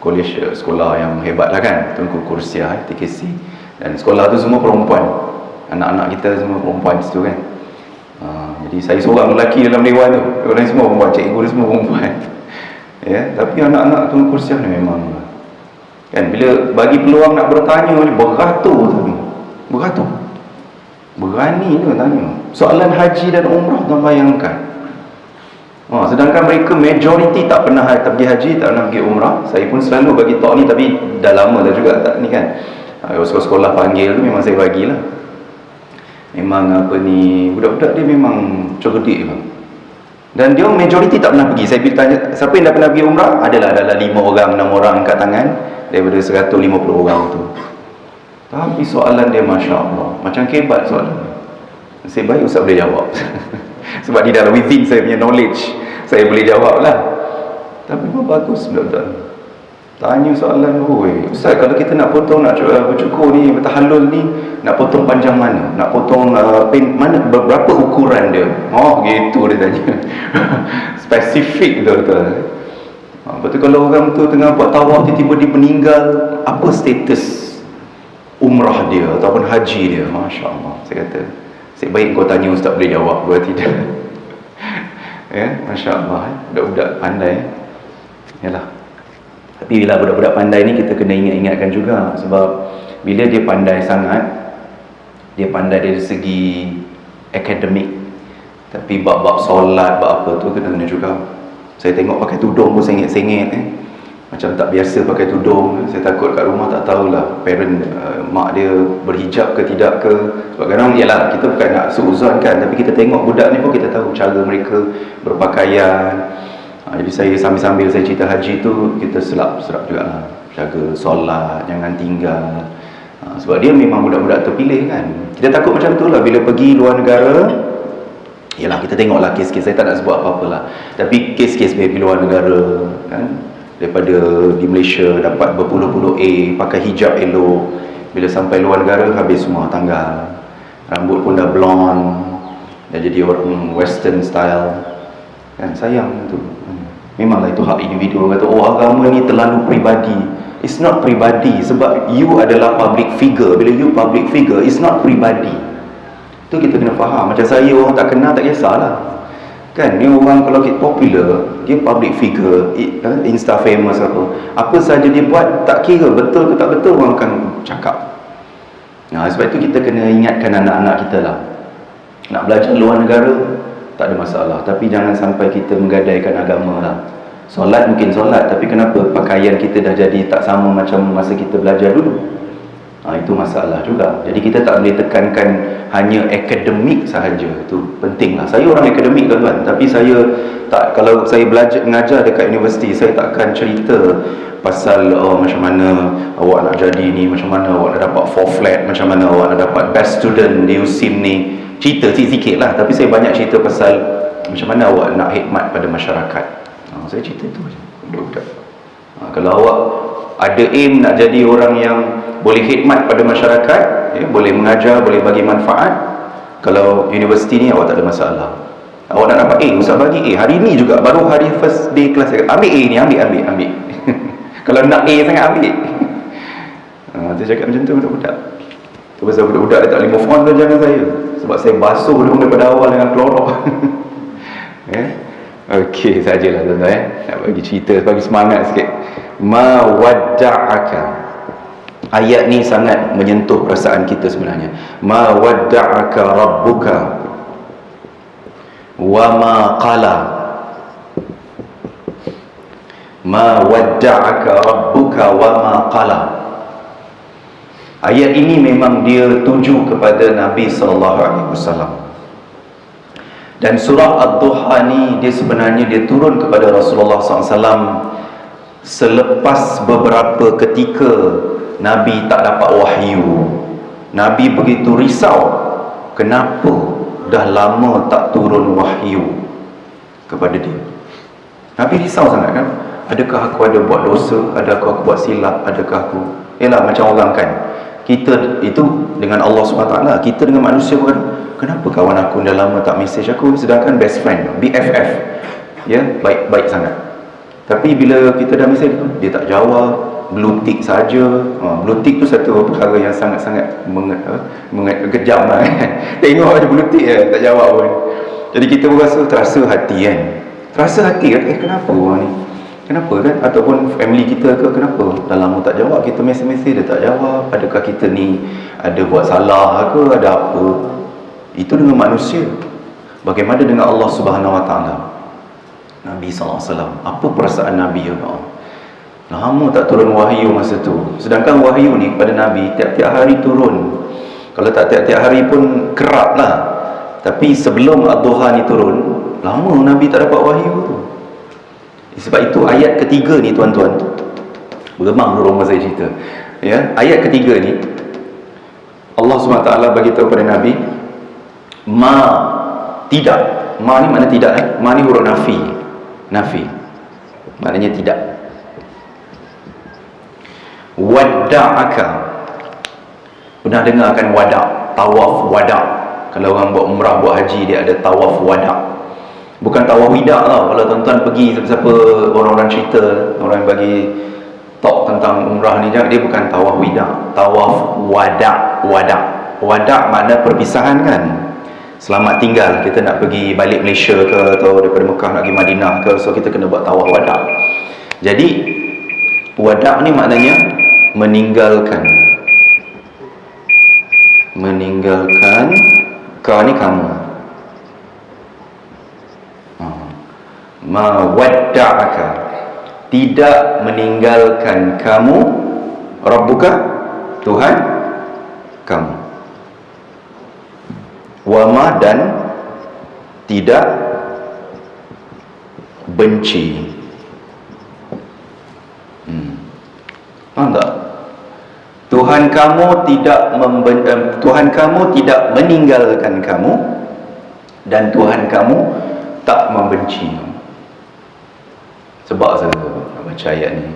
College sekolah yang hebat lah kan, Tunku Kursiah TKC. Dan sekolah tu semua perempuan. Anak-anak kita semua perempuan situ kan. Jadi saya seorang lelaki dalam dewan tu, orang semua perempuan, cikgu semua perempuan. Ya, tapi anak-anak Tunku Kursiah ni memang kan, bila bagi peluang nak bertanya ni beratur tu. Beratur. Berani tu tanya. Soalan haji dan umrah tuan bayangkan. Sedangkan mereka majoriti tak pernah pergi haji, tak pernah pergi umrah. Saya pun selalu bagi talk ni, tapi dah lama dah juga tak ni kan. Sekolah-sekolah panggil tu memang saya bagilah. Memang apa ni, budak-budak dia memang cerdik bang. Dan dia majoriti tak pernah pergi. Saya tanya siapa yang dah pernah pergi umrah, adalah dalam 5 orang 6 orang angkat tangan daripada 150 orang tu. Tapi soalan dia Masya Allah, macam kebat soalan. Nasib baik Ustaz boleh jawab. Sebab di dalam within saya punya knowledge, saya boleh jawab lah. Tapi memang bagus budak-budak tanya soalan, Ustaz kalau kita nak potong, nak bercukur ni, bertahallul ni, nak potong panjang mana? Nak potong mana? Berapa ukuran dia? Oh gitu dia tanya. Spesifik betul-betul. Lepas tu kalau orang tu tengah buat tawaf, tiba-tiba dia meninggal, apa status umrah dia ataupun haji dia? Masya Allah. Saya kata, sebaik kau tanya Ustaz boleh jawab, buat tidak. Ya, Masya Allah. Budak-budak pandai. Yalah. Tapi bila budak-budak pandai ni, kita kena ingatkan juga. Sebab bila dia pandai sangat, dia pandai dari segi akademik, tapi bab-bab solat, bab apa tu kena juga. Saya tengok pakai tudung pun sengit-sengit macam tak biasa pakai tudung. Saya takut kat rumah tak tahulah parent, mak dia berhijab ke tidak ke. Sebab kadang yalah, kita bukan nak suuzon kan, tapi kita tengok budak ni pun kita tahu cara mereka berpakaian. Jadi saya sambil-sambil saya cerita haji tu, kita serap juga lah, jaga solat, jangan tinggal. Sebab dia memang budak-budak terpilih kan. Kita takut macam tu lah bila pergi luar negara. Yalah, kita tengoklah kes-kes, saya tak nak sebut apa-apa lah, tapi kes-kes pergi luar negara kan, daripada di Malaysia dapat berpuluh-puluh A, pakai hijab elok, bila sampai luar negara habis semua tanggal, rambut pun dah blonde, dah jadi orang western style kan. Sayang tu. Memanglah itu hak individu. Kata agama ni terlalu peribadi. It's not peribadi, sebab you adalah public figure. Bila you public figure, it's not peribadi. Tu kita kena faham. Macam saya, orang tak kenal tak kisahlah kan. Ni orang kalau kita popular, dia public figure, insta famous apa saja dia buat, tak kira betul ke tak betul, orang akan cakap. Sebab itu kita kena ingatkan anak-anak kita lah, nak belajar luar negara tak ada masalah, tapi jangan sampai kita menggadaikan agama lah. Solat mungkin solat, tapi kenapa pakaian kita dah jadi tak sama macam masa kita belajar dulu? Itu masalah juga. Jadi kita tak boleh tekankan hanya akademik sahaja. Itu penting lah. Saya orang akademik tuan-tuan, tapi saya tak, kalau saya belajar mengajar dekat universiti, saya tak akan cerita pasal macam mana awak nak jadi ni, macam mana awak nak dapat 4 flat, macam mana awak nak dapat best student di USIM ni. Cerita sikit lah, tapi saya banyak cerita pasal macam mana awak nak khidmat pada masyarakat. Saya cerita itu saja. Kalau awak ada aim nak jadi orang yang boleh khidmat pada masyarakat, boleh mengajar, boleh bagi manfaat, kalau universiti ni awak tak ada masalah. Awak nak dapat A, Ustaz bagi A. Hari ni juga, baru hari first day kelas, ambil A ni, ambil. Kalau nak A sangat ambil. Saya cakap macam tu budak-budak. Tu pasal budak-budak dia tak boleh move on, jangan saya. Sebab saya basuh dia daripada awal dengan klorok. Okey, sajalah tuan-tuan. Nak bagi cerita, bagi semangat sikit. Ma wadda'aka. Ayat ni sangat menyentuh perasaan kita sebenarnya. Ma wadda'aka rabbuka wa ma qala. Ma wadda'aka rabbuka wa ma qala. Ayat ini memang dia tuju kepada Nabi SAW. Dan surah Ad-Duha ni dia sebenarnya dia turun kepada Rasulullah SAW selepas beberapa ketika Nabi tak dapat wahyu. Nabi begitu risau, kenapa dah lama tak turun wahyu kepada dia. Nabi risau sangat kan. Adakah aku ada buat dosa? Adakah aku buat silap? Adakah aku macam orang kan, kita itu dengan Allah SWT, kita dengan manusia bukan, kenapa kawan aku dah lama tak mesej aku, sedangkan best friend, BFF, baik-baik sangat. Tapi bila kita dah mesej dia tak jawab, blue tick saja. Blue tick tu satu perkara yang sangat-sangat kejam lah. Tengok ada blue tick tak jawab pun. Jadi kita pun terasa hati kan, kenapa orang ni, kenapa kan, ataupun family kita ke, kenapa dah lama tak jawab, kita mesej dia tak jawab, adakah kita ni ada buat salah ke, ada apa. Itu dengan manusia. Bagaimana dengan Allah Subhanahu Wa Taala? Nabi SAW, apa perasaan Nabi ya Allah? Lama tak turun wahyu masa tu, sedangkan wahyu ni pada Nabi tiap-tiap hari turun. Kalau tak tiap-tiap hari pun kerap lah. Tapi sebelum Ad-Duha ni turun, lama Nabi tak dapat wahyu tu. Sebab itu ayat ketiga ni tuan-tuan, bergemang orang masa cerita ya, ayat ketiga ni Allah SWT bagi tahu pada Nabi, ma, tidak. Ma ni makna tidak ma ni huruf nafi. Nafi maknanya tidak. Wadda'aka, pernah dengar kan wada', tawaf wada'? Kalau orang buat umrah, buat haji, dia ada tawaf wada'. Bukan tawaf wida' tau. Kalau tuan-tuan pergi, siapa orang-orang cerita, orang bagi talk tentang umrah ni, dia bukan tawaf wida', tawaf wada'. Wada' makna perpisahan kan. Selamat tinggal, kita nak pergi balik Malaysia ke, atau daripada Mekah nak pergi Madinah ke, so kita kena buat tawaf wada'. Jadi wada' ni maknanya meninggalkan. Meninggalkan. Ka ni kamu. Ma wadda'aka, tidak meninggalkan kamu, Rabbuka, Tuhan kamu. Wa ma, dan tidak benci. Faham tak? Tuhan kamu tidak meninggalkan kamu, dan Tuhan kamu tak membenci. Sebab saya nak baca ayat ni,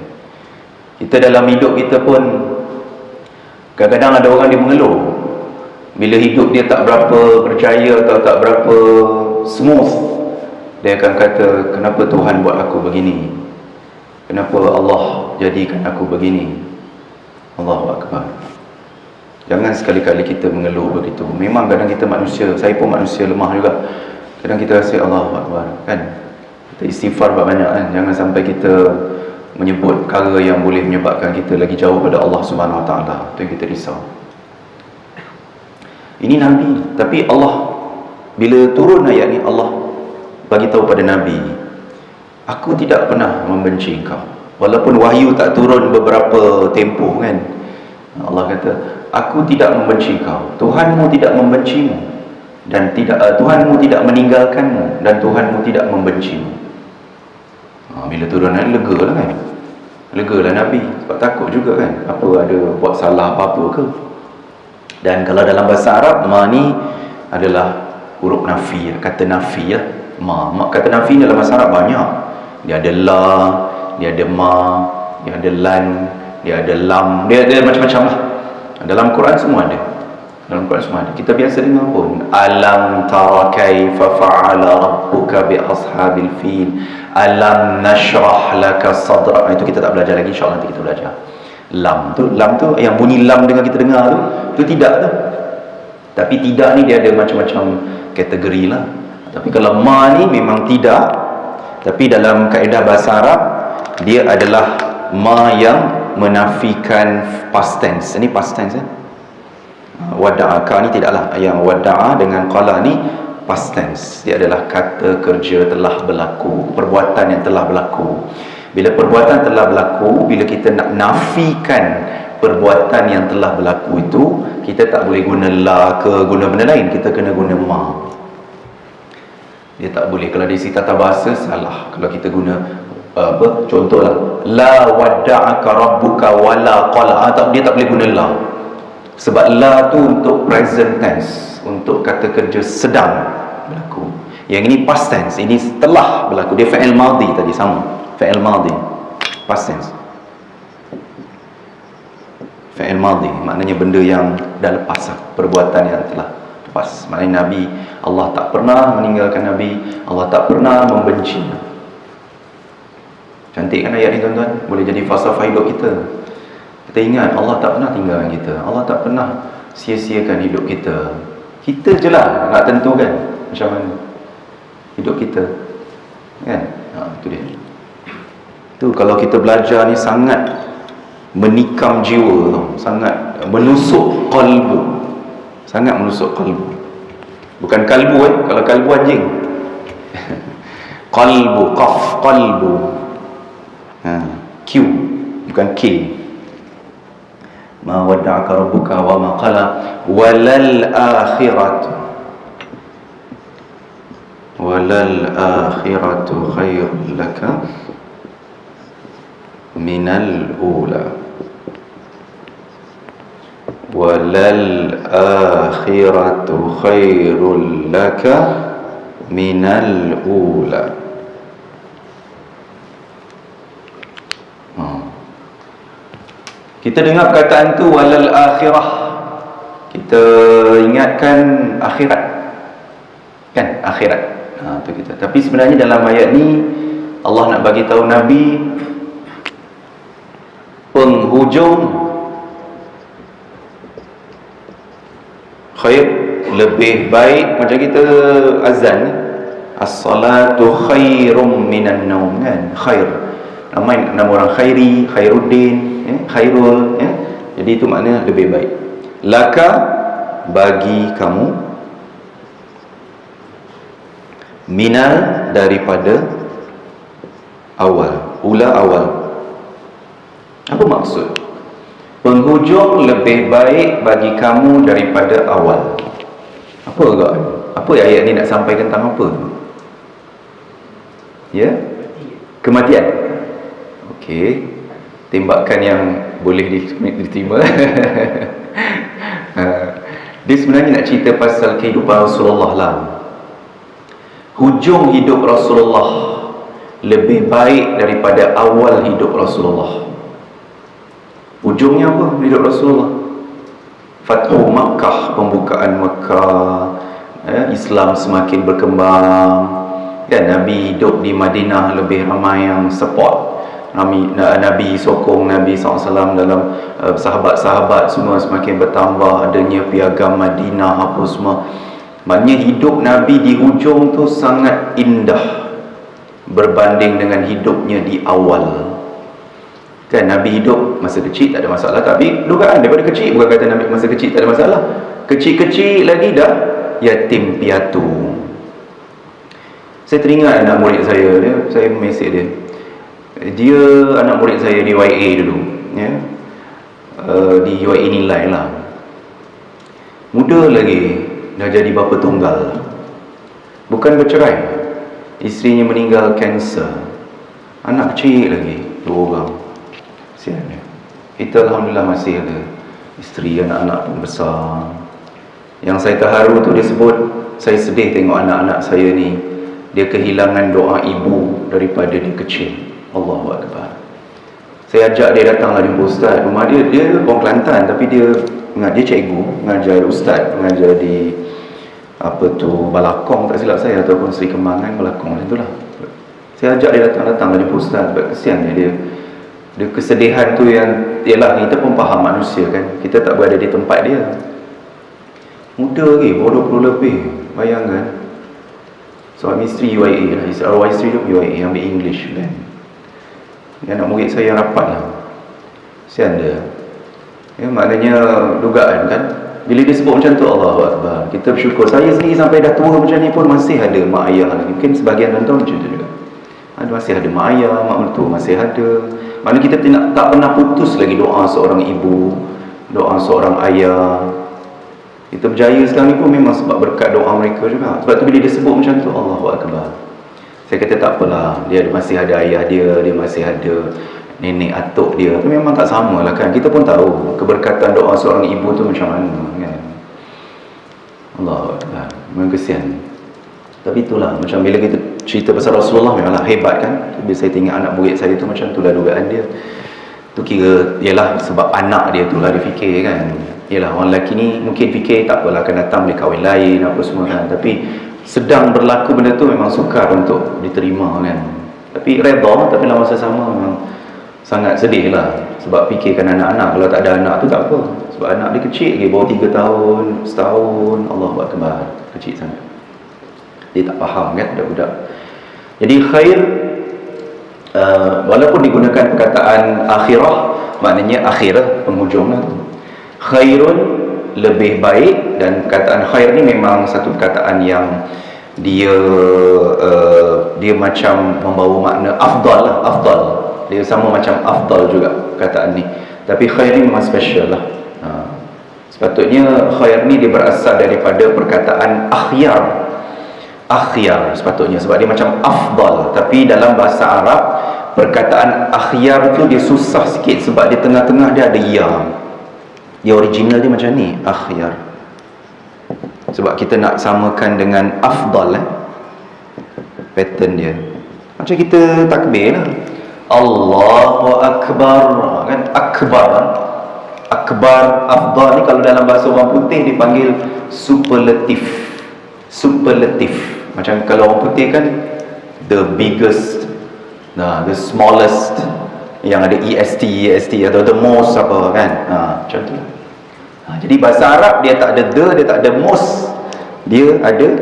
kita dalam hidup kita pun kadang-kadang ada orang dia mengeluh bila hidup dia tak berapa berjaya atau tak berapa smooth. Dia akan kata, kenapa Tuhan buat aku begini? Kenapa Allah jadikan aku begini? Allahu Akbar. Jangan sekali-kali kita mengeluh begitu. Memang kadang kita manusia, saya pun manusia lemah juga. Kadang kita rasa Allahu Akbar kan. Kita istighfar banyak kan. Jangan sampai kita menyebut perkara yang boleh menyebabkan kita lagi jauh pada Allah Subhanahu Wa Taala. Itu yang kita risau. Ini Nabi, tapi Allah bila turun ayat ni, Allah bagi tahu pada Nabi, aku tidak pernah membenci engkau. Walaupun wahyu tak turun beberapa tempoh kan, Allah kata, aku tidak membenci engkau, Tuhanmu tidak membencimu, dan Tuhanmu tidak meninggalkanmu, dan Tuhanmu tidak membencimu. Bila turun ayat, lega lah kan. Lega lah Nabi, sebab takut juga kan, apa ada buat salah apa-apa ke. Dan kalau dalam bahasa Arab, ma ni adalah huruf nafi, kata nafi ya. Kata nafi dalam bahasa Arab banyak. Dia ada la, dia ada ma, dia ada lan, dia ada lam, dia ada macam-macam lah. Dalam Quran semua ada. Dalam Quran semua ada. Kita biasa dengar pun, alam tara kaifa fa'ala rabbuka bi ashabil fil, alam nashrah laka sadra. Itu kita tak belajar lagi, insya-Allah nanti kita belajar. Lam tu yang bunyi lam dengan kita dengar tu tidak tu. Tapi tidak ni dia ada macam-macam kategori lah. Tapi kalau ma ni memang tidak, tapi dalam kaedah bahasa Arab dia adalah ma yang menafikan past tense. Ini past tense ya. Wada'aka ni tidaklah, yang wada'a dengan qala ni past tense. Dia adalah kata kerja telah berlaku, perbuatan yang telah berlaku. Bila perbuatan telah berlaku, bila kita nak nafikan perbuatan yang telah berlaku itu, kita tak boleh guna la ke guna benda lain, kita kena guna ma. Dia tak boleh. Kalau di sisi tata bahasa salah kalau kita guna contohlah, la wadda'aka rabbuka wala qala, dia tak boleh guna la. Sebab la tu untuk present tense, untuk kata kerja sedang berlaku. Yang ini past tense, ini telah berlaku. Dia fa'il madhi tadi sama. Fa'il madhi, past tense. Fa'il madhi maknanya benda yang dah lepas, perbuatan yang telah lepas. Maknanya Nabi, Allah tak pernah meninggalkan Nabi, Allah tak pernah membenci. Cantik kan ayat ni tuan-tuan? Boleh jadi falsafah hidup kita. Kita ingat Allah tak pernah tinggalkan kita, Allah tak pernah sia-siakan hidup kita. Kita je lah nak tentukan macam mana hidup kita kan. Itu dia. Tu kalau kita belajar ni sangat menikam jiwa, sangat menusuk kalbu, sangat menusuk kalbu. Bukan kalbu kalau kalbu anjing. Qalbu, qaf, qalbu. Q bukan K. ma wadda'aka rabbuka wa ma qala, walal akhiratu khairul laka minal ula, walal akhiratu khairul laka minal ula. Kita dengar perkataan tu walal akhirah, kita ingatkan akhirat, kan? Akhirat. Tu kita. Tapi sebenarnya dalam ayat ni Allah nak bagi tahu Nabi penghujung khair, lebih baik. Macam kita azan, as-salatu khairum minan naum, kan? Khair, nama orang Khairi, Khairuddin, Khairul, jadi itu makna lebih baik. Laka, bagi kamu, minal, daripada, awal, ula, awal. Apa maksud? Penghujung lebih baik bagi kamu daripada awal. Apa agak? Apa ayat ni nak sampaikan tentang apa? Ya? Kematian. Okey. Tembakan yang boleh diterima. Dia sebenarnya nak cerita pasal kehidupan Rasulullah lah. Hujung hidup Rasulullah lebih baik daripada awal hidup Rasulullah. Hujungnya apa hidup Rasulullah? Fathu Makkah, pembukaan Makkah, Islam semakin berkembang, dan Nabi hidup di Madinah, lebih ramai yang support Nabi sokong Nabi SAW dalam sahabat-sahabat semua semakin bertambah, adanya piagam Madinah apa semua. Maknanya hidup Nabi di hujung tu sangat indah berbanding dengan hidupnya di awal. Kan Nabi hidup masa kecil tak ada masalah, tapi dugaan daripada kecil, bukan kata Nabi masa kecil tak ada masalah. Kecil-kecil lagi dah yatim piatu. Saya teringat anak murid saya mesej dia anak murid saya di YA dulu, ya. Di YA nilai lah. Muda lagi dah jadi bapa tunggal. Bukan bercerai, isterinya meninggal kanser. Anak kecil lagi, 2 orang. Sian dia. Kita alhamdulillah masih ada isteri, anak-anak pun besar. Yang saya terharu tu dia sebut, saya sedih tengok anak-anak saya ni, dia kehilangan doa ibu daripada dia kecil. Allahu Akbar. Saya ajak dia datanglah jumpa ustaz. Rumah dia orang Kelantan, tapi dia cikgu, mengajar ustaz, mengajar di Balakong tak silap saya, ataupun Seri Kembangan, Balakong macam itulah. Saya ajak dia datanglah jumpa ustaz. Kesian dia kesedihan tu yang ialah kita pun faham manusia kan. Kita tak berada di tempat dia. Muda lagi, baru 20 lebih. Bayangkan. Suami isteri UIA lah. Arwah isteri tu UIA, ambil English kan. Dia anak murid saya yang rapat lah. Kesian dia. Ya, maknanya dugaan kan. Bila dia sebut macam tu, Allahu Akbar, kita bersyukur. Saya sendiri sampai dah tua macam ni pun masih ada mak ayah lagi. Mungkin sebahagian tuan-tuan macam tu juga. Masih ada mak ayah, mak mertua masih ada. Maknanya kita tak pernah putus lagi doa seorang ibu, doa seorang ayah. Kita berjaya sekarang ni pun memang sebab berkat doa mereka juga. Sebab tu bila dia sebut macam tu, Allahu Akbar, saya kata tak apalah, dia masih ada ayah dia masih ada nenek atuk dia. Itu memang tak sama lah kan. Kita pun tahu keberkatan doa seorang ibu tu macam mana kan. Allahu Akbar, memang kesian. Tapi itulah, macam bila kita cerita pasal Rasulullah memanglah hebat kan. Bila saya tengok anak murid saya tu, macam itulah dugaan dia. Tu kira, ialah sebab anak dia tu lah dia fikir kan. Ialah orang lelaki ni mungkin fikir tak apalah, akan datang dia kahwin lain apa semua kan. Tapi sedang berlaku benda tu memang sukar untuk diterima kan. Tapi redha, tapi dalam masa sama memang sangat sedih lah. Sebab fikirkan anak-anak, kalau tak ada anak tu tak apa. Sebab anak dia kecil lagi, baru 3 tahun, setahun. Allahu Akbar, kecil sangat. Dia tak faham kan, budak-budak. Jadi khair, walaupun digunakan perkataan akhirah, maknanya akhirah, penghujung lah tu. Khairun, lebih baik. Dan perkataan khair ni memang satu perkataan yang dia macam membawa makna afdal lah, afdal. Dia sama macam afdal juga perkataan ni. Tapi khair ni memang special lah. Sepatutnya khair ni dia berasal daripada perkataan akhyar. Akhyar sepatutnya, sebab dia macam afdal. Tapi dalam bahasa Arab, perkataan akhyar tu dia susah sikit, sebab di tengah-tengah dia ada ya. Dia original dia macam ni, akhyar. Sebab kita nak samakan dengan afdal, pattern dia. Macam kita takbir lah, Allahu Akbar, kan? Akbar, akbar, afdal ni kalau dalam bahasa orang putih dipanggil superlatif. Superlatif. Macam kalau orang putih kan the biggest, the smallest, yang ada EST atau the most apa kan. Macam tu. Jadi bahasa Arab dia tak ada the, dia tak ada most, dia ada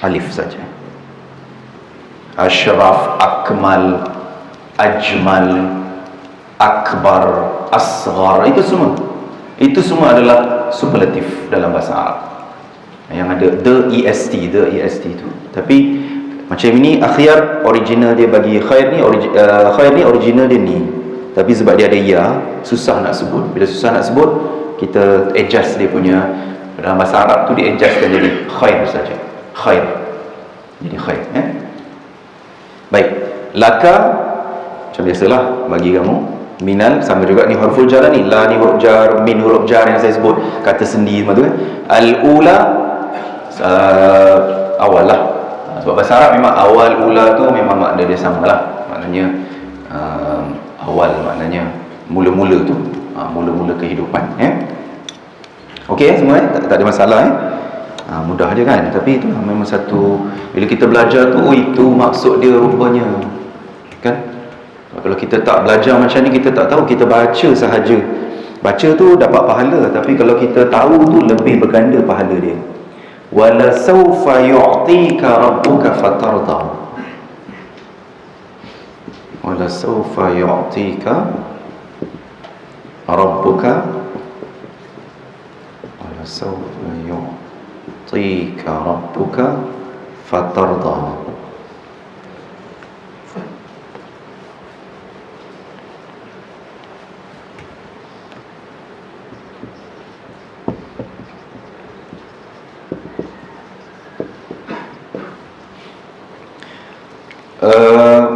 alif saja. Ashraf, akmal, ajmal, akbar, asghar, itu semua adalah superlatif dalam bahasa Arab. Yang ada the est tu. Tapi macam ini akhyar, original dia bagi khair ni, khair ni original dia ni. Tapi sebab dia ada ya, susah nak sebut. Bila susah nak sebut, kita adjust dia punya. Dalam bahasa Arab tu dia adjustkan jadi khair saja. Khair. Jadi khair, Baik. Laka macam biasalah bagi kamu. Minal sama juga ni huruful jar ni. La ni huruf jar, min huruf jar yang saya sebut, kata sendi semua tu kan. Al-ula awal lah. Sebab bahasa Arab memang awal, ula tu memang makna dia sama lah. Maknanya awal, maknanya mula-mula tu, mula-mula kehidupan. Okey semua tak ada masalah mudah je kan. Tapi itulah memang satu, bila kita belajar tu, itu maksud dia rupanya kan. Kalau kita tak belajar macam ni, kita tak tahu, kita baca sahaja. Baca tu dapat pahala, tapi kalau kita tahu tu lebih berganda pahala dia. Wala sawfa yu'tika rabbuka fatarda. Wala sawfa yu'tika rabbuka, wala sawfa yu'tika rabbuka fatarda.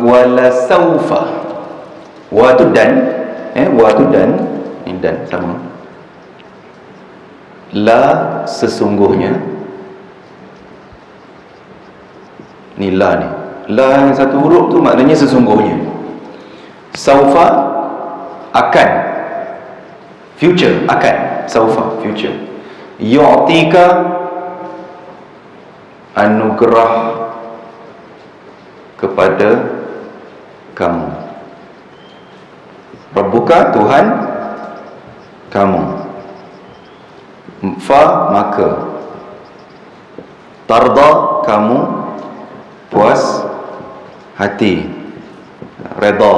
Wala saufa, wa tu dan, wa tu dan, ini dan sama. La sesungguhnya, ni la ni, la yang satu huruf tu maknanya sesungguhnya. Saufa akan, future, akan, saufa future. Yu'tika anugerah kepada kamu. Rabbuka, Tuhan kamu. Fa, maka. Tarda, kamu puas hati, redha.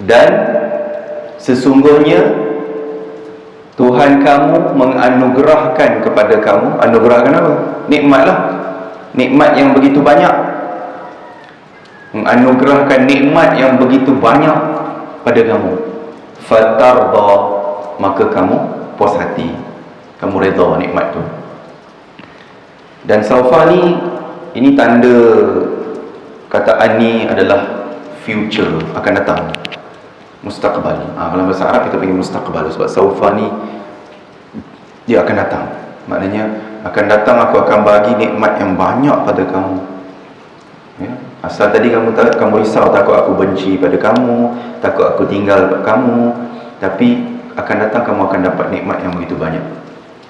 Dan sesungguhnya Tuhan kamu menganugerahkan kepada kamu. Anugerahkan apa? Nikmat lah. Nikmat yang begitu banyak. Menganugerahkan nikmat yang begitu banyak pada kamu. Fatarda, maka kamu puas hati, kamu redha nikmat tu. Dan saufa ni, ini tanda kataan ni adalah future, akan datang, mustaqbal. Kalau bahasa Arab kita panggil mustaqbal, sebab saufa ni dia akan datang. Maknanya akan datang, aku akan bagi nikmat yang banyak pada kamu. Asal tadi kamu risau, takut aku benci pada kamu, takut aku tinggal kamu, tapi akan datang kamu akan dapat nikmat yang begitu banyak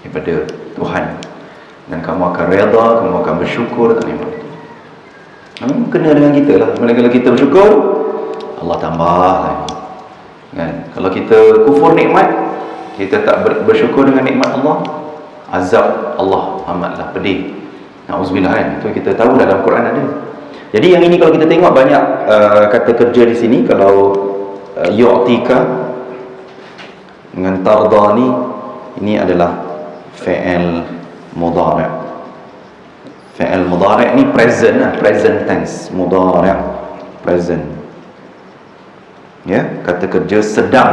daripada Tuhan, dan kamu akan redha, kamu akan bersyukur atas nikmat itu. Kena dengan kita lah. Kalau kita bersyukur, Allah tambah lagi kan. Kalau kita kufur nikmat, kita tak bersyukur dengan nikmat Allah, azab Allah amatlah pedih. Na'udzubillah kan. Itu kita tahu dalam Quran ada. Jadi yang ini kalau kita tengok banyak kata kerja di sini. Kalau yu'tika dengan tarda ni, ini adalah fi'il mudhari'. Fi'il mudhari' ni present lah, present tense, mudhari'. present. Ya, kata kerja sedang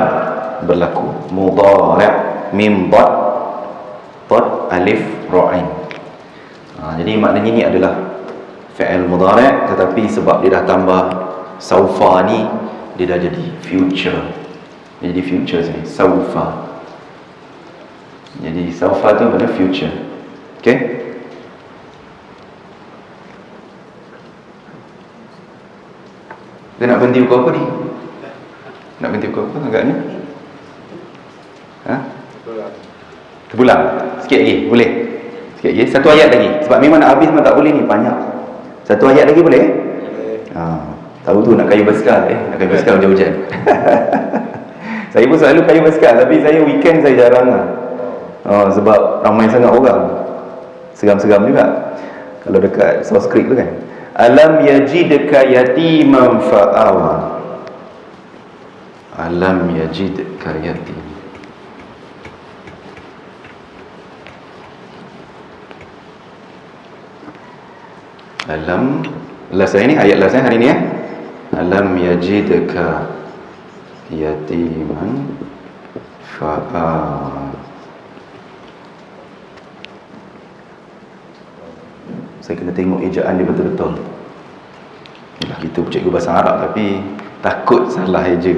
berlaku. Mudhari', mim dad alif ra ain. Jadi maknanya ni adalah fi'il mudhari', tetapi sebab dia dah tambah saufa ni, dia dah jadi future. Dia jadi future sini, saufa. Jadi saufa tu makna future. Okey? Dia nak berhenti pukul apa ni? Nak berhenti pukul apa agaknya? Terpulang. Sikit lagi, boleh? Sikit lagi, satu ayat lagi. Sebab memang nak habis memang tak boleh ni, banyak. Satu ayat lagi boleh? Tahu tu nak kayu basikal, nak kayu basikal hujan-hujan. Saya pun selalu kayu basikal, tapi saya weekend saya jarang lah. Sebab ramai sangat orang. Seram-seram juga kalau dekat South Creek tu kan. Alam yajidka yatiman fa'awa. Alam yajidka yatim. Alam, last saya ni, ayat last saya hari ni ya. Alam yajidka yatiman fa'awa. Saya kena tengok ejaan dia betul-betul. Kita cikgu bahasa Arab tapi takut salah eja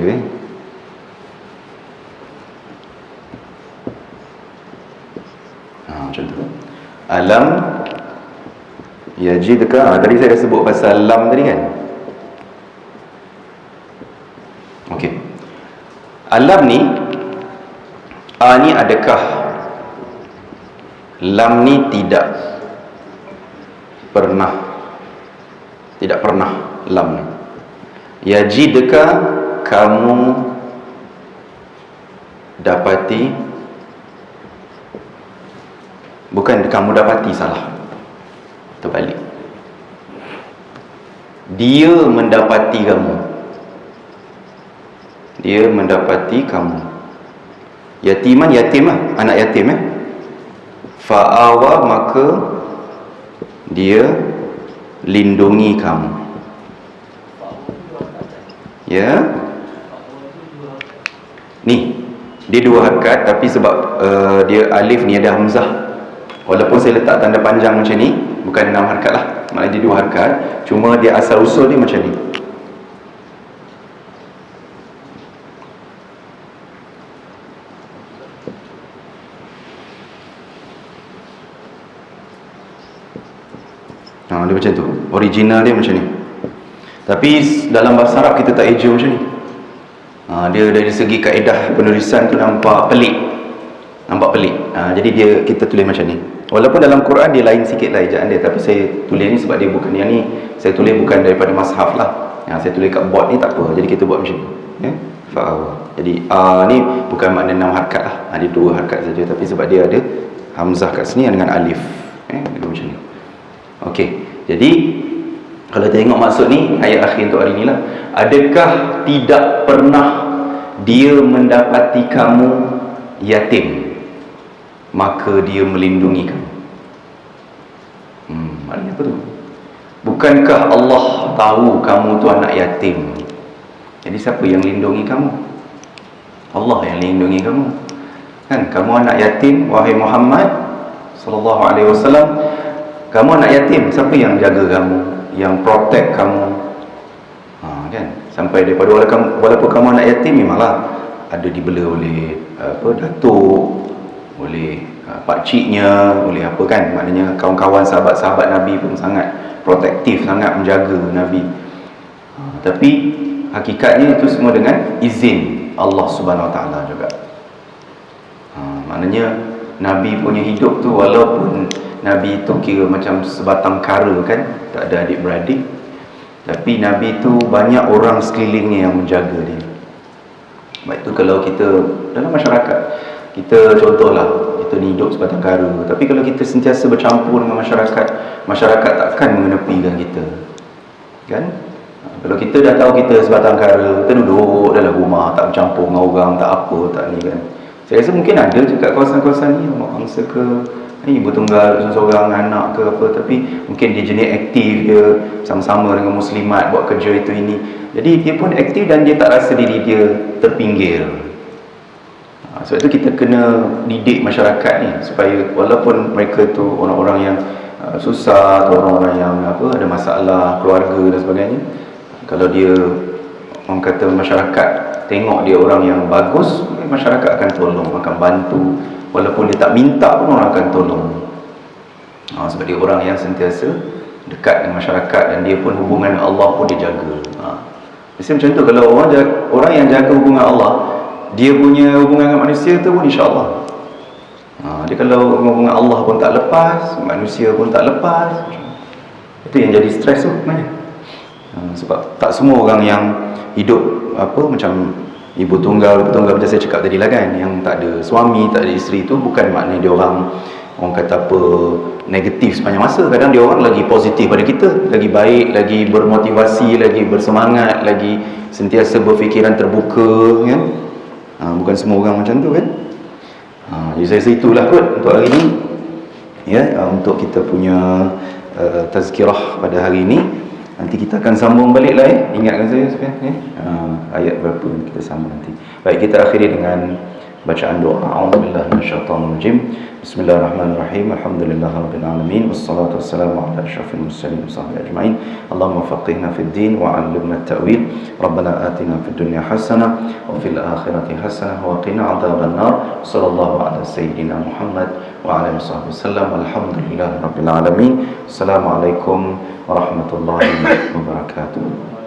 macam tu. Alam yajidka, tadi saya dah sebut pasal lam tadi kan. Okey. Alam ni, ni adakah, lam ni tidak pernah, lam ni. Yajidka, kamu dapati, bukan kamu dapati, salah, terbalik. Dia mendapati kamu. Dia mendapati kamu. Yatiman, yatim lah, anak yatim fa'awa, maka dia lindungi kamu. Ya. Ni dia dua harakat, tapi sebab dia alif ni ada hamzah. Walaupun saya letak tanda panjang macam ni, bukan 6 harakat lah, maknanya dia 2 harakat. Cuma dia asal usul dia macam ni. Dia macam tu. Original dia macam ni. Tapi dalam bahasa Arab kita tak eja macam ni. Dia dari segi kaedah penulisan tu nampak pelik. Jadi kita tulis macam ni. Walaupun dalam Quran dia lain sikit lah ejaan dia, tapi saya tulis ni sebab dia bukan yang ni. Saya tulis bukan daripada mushaf lah. Saya tulis kat board ni tak apa. Jadi kita buat macam ni. Ya? Fa'awa. Jadi ni bukan makna 6 harakat lah. Dia 2 harakat saja, tapi sebab dia ada hamzah kat sini dengan alif. Dia macam ni. Okey. Jadi kalau tengok maksud ni, ayat akhir untuk hari ni lah. Adakah tidak pernah dia mendapati kamu yatim, maka dia melindungi kamu? Maknanya apa tu? Bukankah Allah tahu kamu tu anak yatim? Jadi siapa yang lindungi kamu? Allah yang lindungi kamu. Kan kamu anak yatim, wahai Muhammad sallallahu alaihi wasallam. Kamu anak yatim, siapa yang jaga kamu, yang protect kamu? Kan? Sampai daripada walaupun kamu anak yatim, memanglah ada dibela oleh datuk, oleh pakciknya, oleh apa kan? Maknanya kawan-kawan sahabat-sahabat Nabi pun sangat protektif, sangat menjaga Nabi. Tapi hakikatnya itu semua dengan izin Allah Subhanahu Wa Taala juga. Maknanya Nabi punya hidup tu, walaupun Nabi tu kira macam sebatang kara kan, tak ada adik-beradik, tapi Nabi tu banyak orang sekelilingnya yang menjaga dia. Baik tu kalau kita dalam masyarakat, kita contohlah, kita ni hidup sebatang kara, tapi kalau kita sentiasa bercampur dengan masyarakat, masyarakat takkan mengenepikan kita, kan? Kalau kita dah tahu kita sebatang kara, kita duduk dalam rumah, tak bercampur dengan orang, tak apa, tak ni kan, Saya rasa mungkin ada juga kawasan-kawasan ni mak bangsa ke ibu tunggal seorang anak ke apa, tapi mungkin dia jenis aktif, dia sama-sama dengan muslimat buat kerja itu ini, jadi dia pun aktif dan dia tak rasa diri dia terpinggir. Sebab itu kita kena didik masyarakat ni supaya walaupun mereka tu orang-orang yang susah atau orang-orang yang ada masalah keluarga dan sebagainya, kalau dia orang kata masyarakat tengok dia orang yang bagus, masyarakat akan tolong, akan bantu, walaupun dia tak minta pun orang akan tolong. Sebab dia orang yang sentiasa dekat dengan masyarakat dan dia pun hubungan dengan Allah pun dia jaga. Mesti macam tu, kalau orang yang jaga hubungan Allah, dia punya hubungan dengan manusia tu pun insya-Allah. Dia kalau hubungan Allah pun tak lepas, manusia pun tak lepas, itu yang jadi stres tu sebenarnya. Sebab tak semua orang yang hidup macam ibu tunggal macam saya cakap tadi lah kan, yang tak ada suami, tak ada isteri, tu bukan maknanya dia orang kata negatif sepanjang masa. Kadang dia orang lagi positif pada kita, lagi baik, lagi bermotivasi, lagi bersemangat, lagi sentiasa berfikiran terbuka kan. Bukan semua orang macam tu kan. Jadi saya rasa itulah kot untuk hari ni ya, untuk kita punya tazkirah pada hari ini. Nanti kita akan sambung balik lah ingatkan saya ya. Ayat berapa kita sambung nanti. Baik, kita akhiri dengan bacaan doa. A'udzubillahi minasyaitonirrajim. Bismillahirrahmanirrahim. Alhamdulillahirabbil alamin wassalatu wassalamu ala asyrafil mursalin wa sahbihi ajmain. Allahumma faqihna fid din wa 'allimna at-ta'wil. Rabbana atina fid dunya hasanah wa fil akhirati hasanah wa qina adzabannar. Sallallahu ala sayyidina Muhammad wa ala alihi wasallam. Alhamdulillahirabbil alamin. Assalamualaikum warahmatullahi wabarakatuh.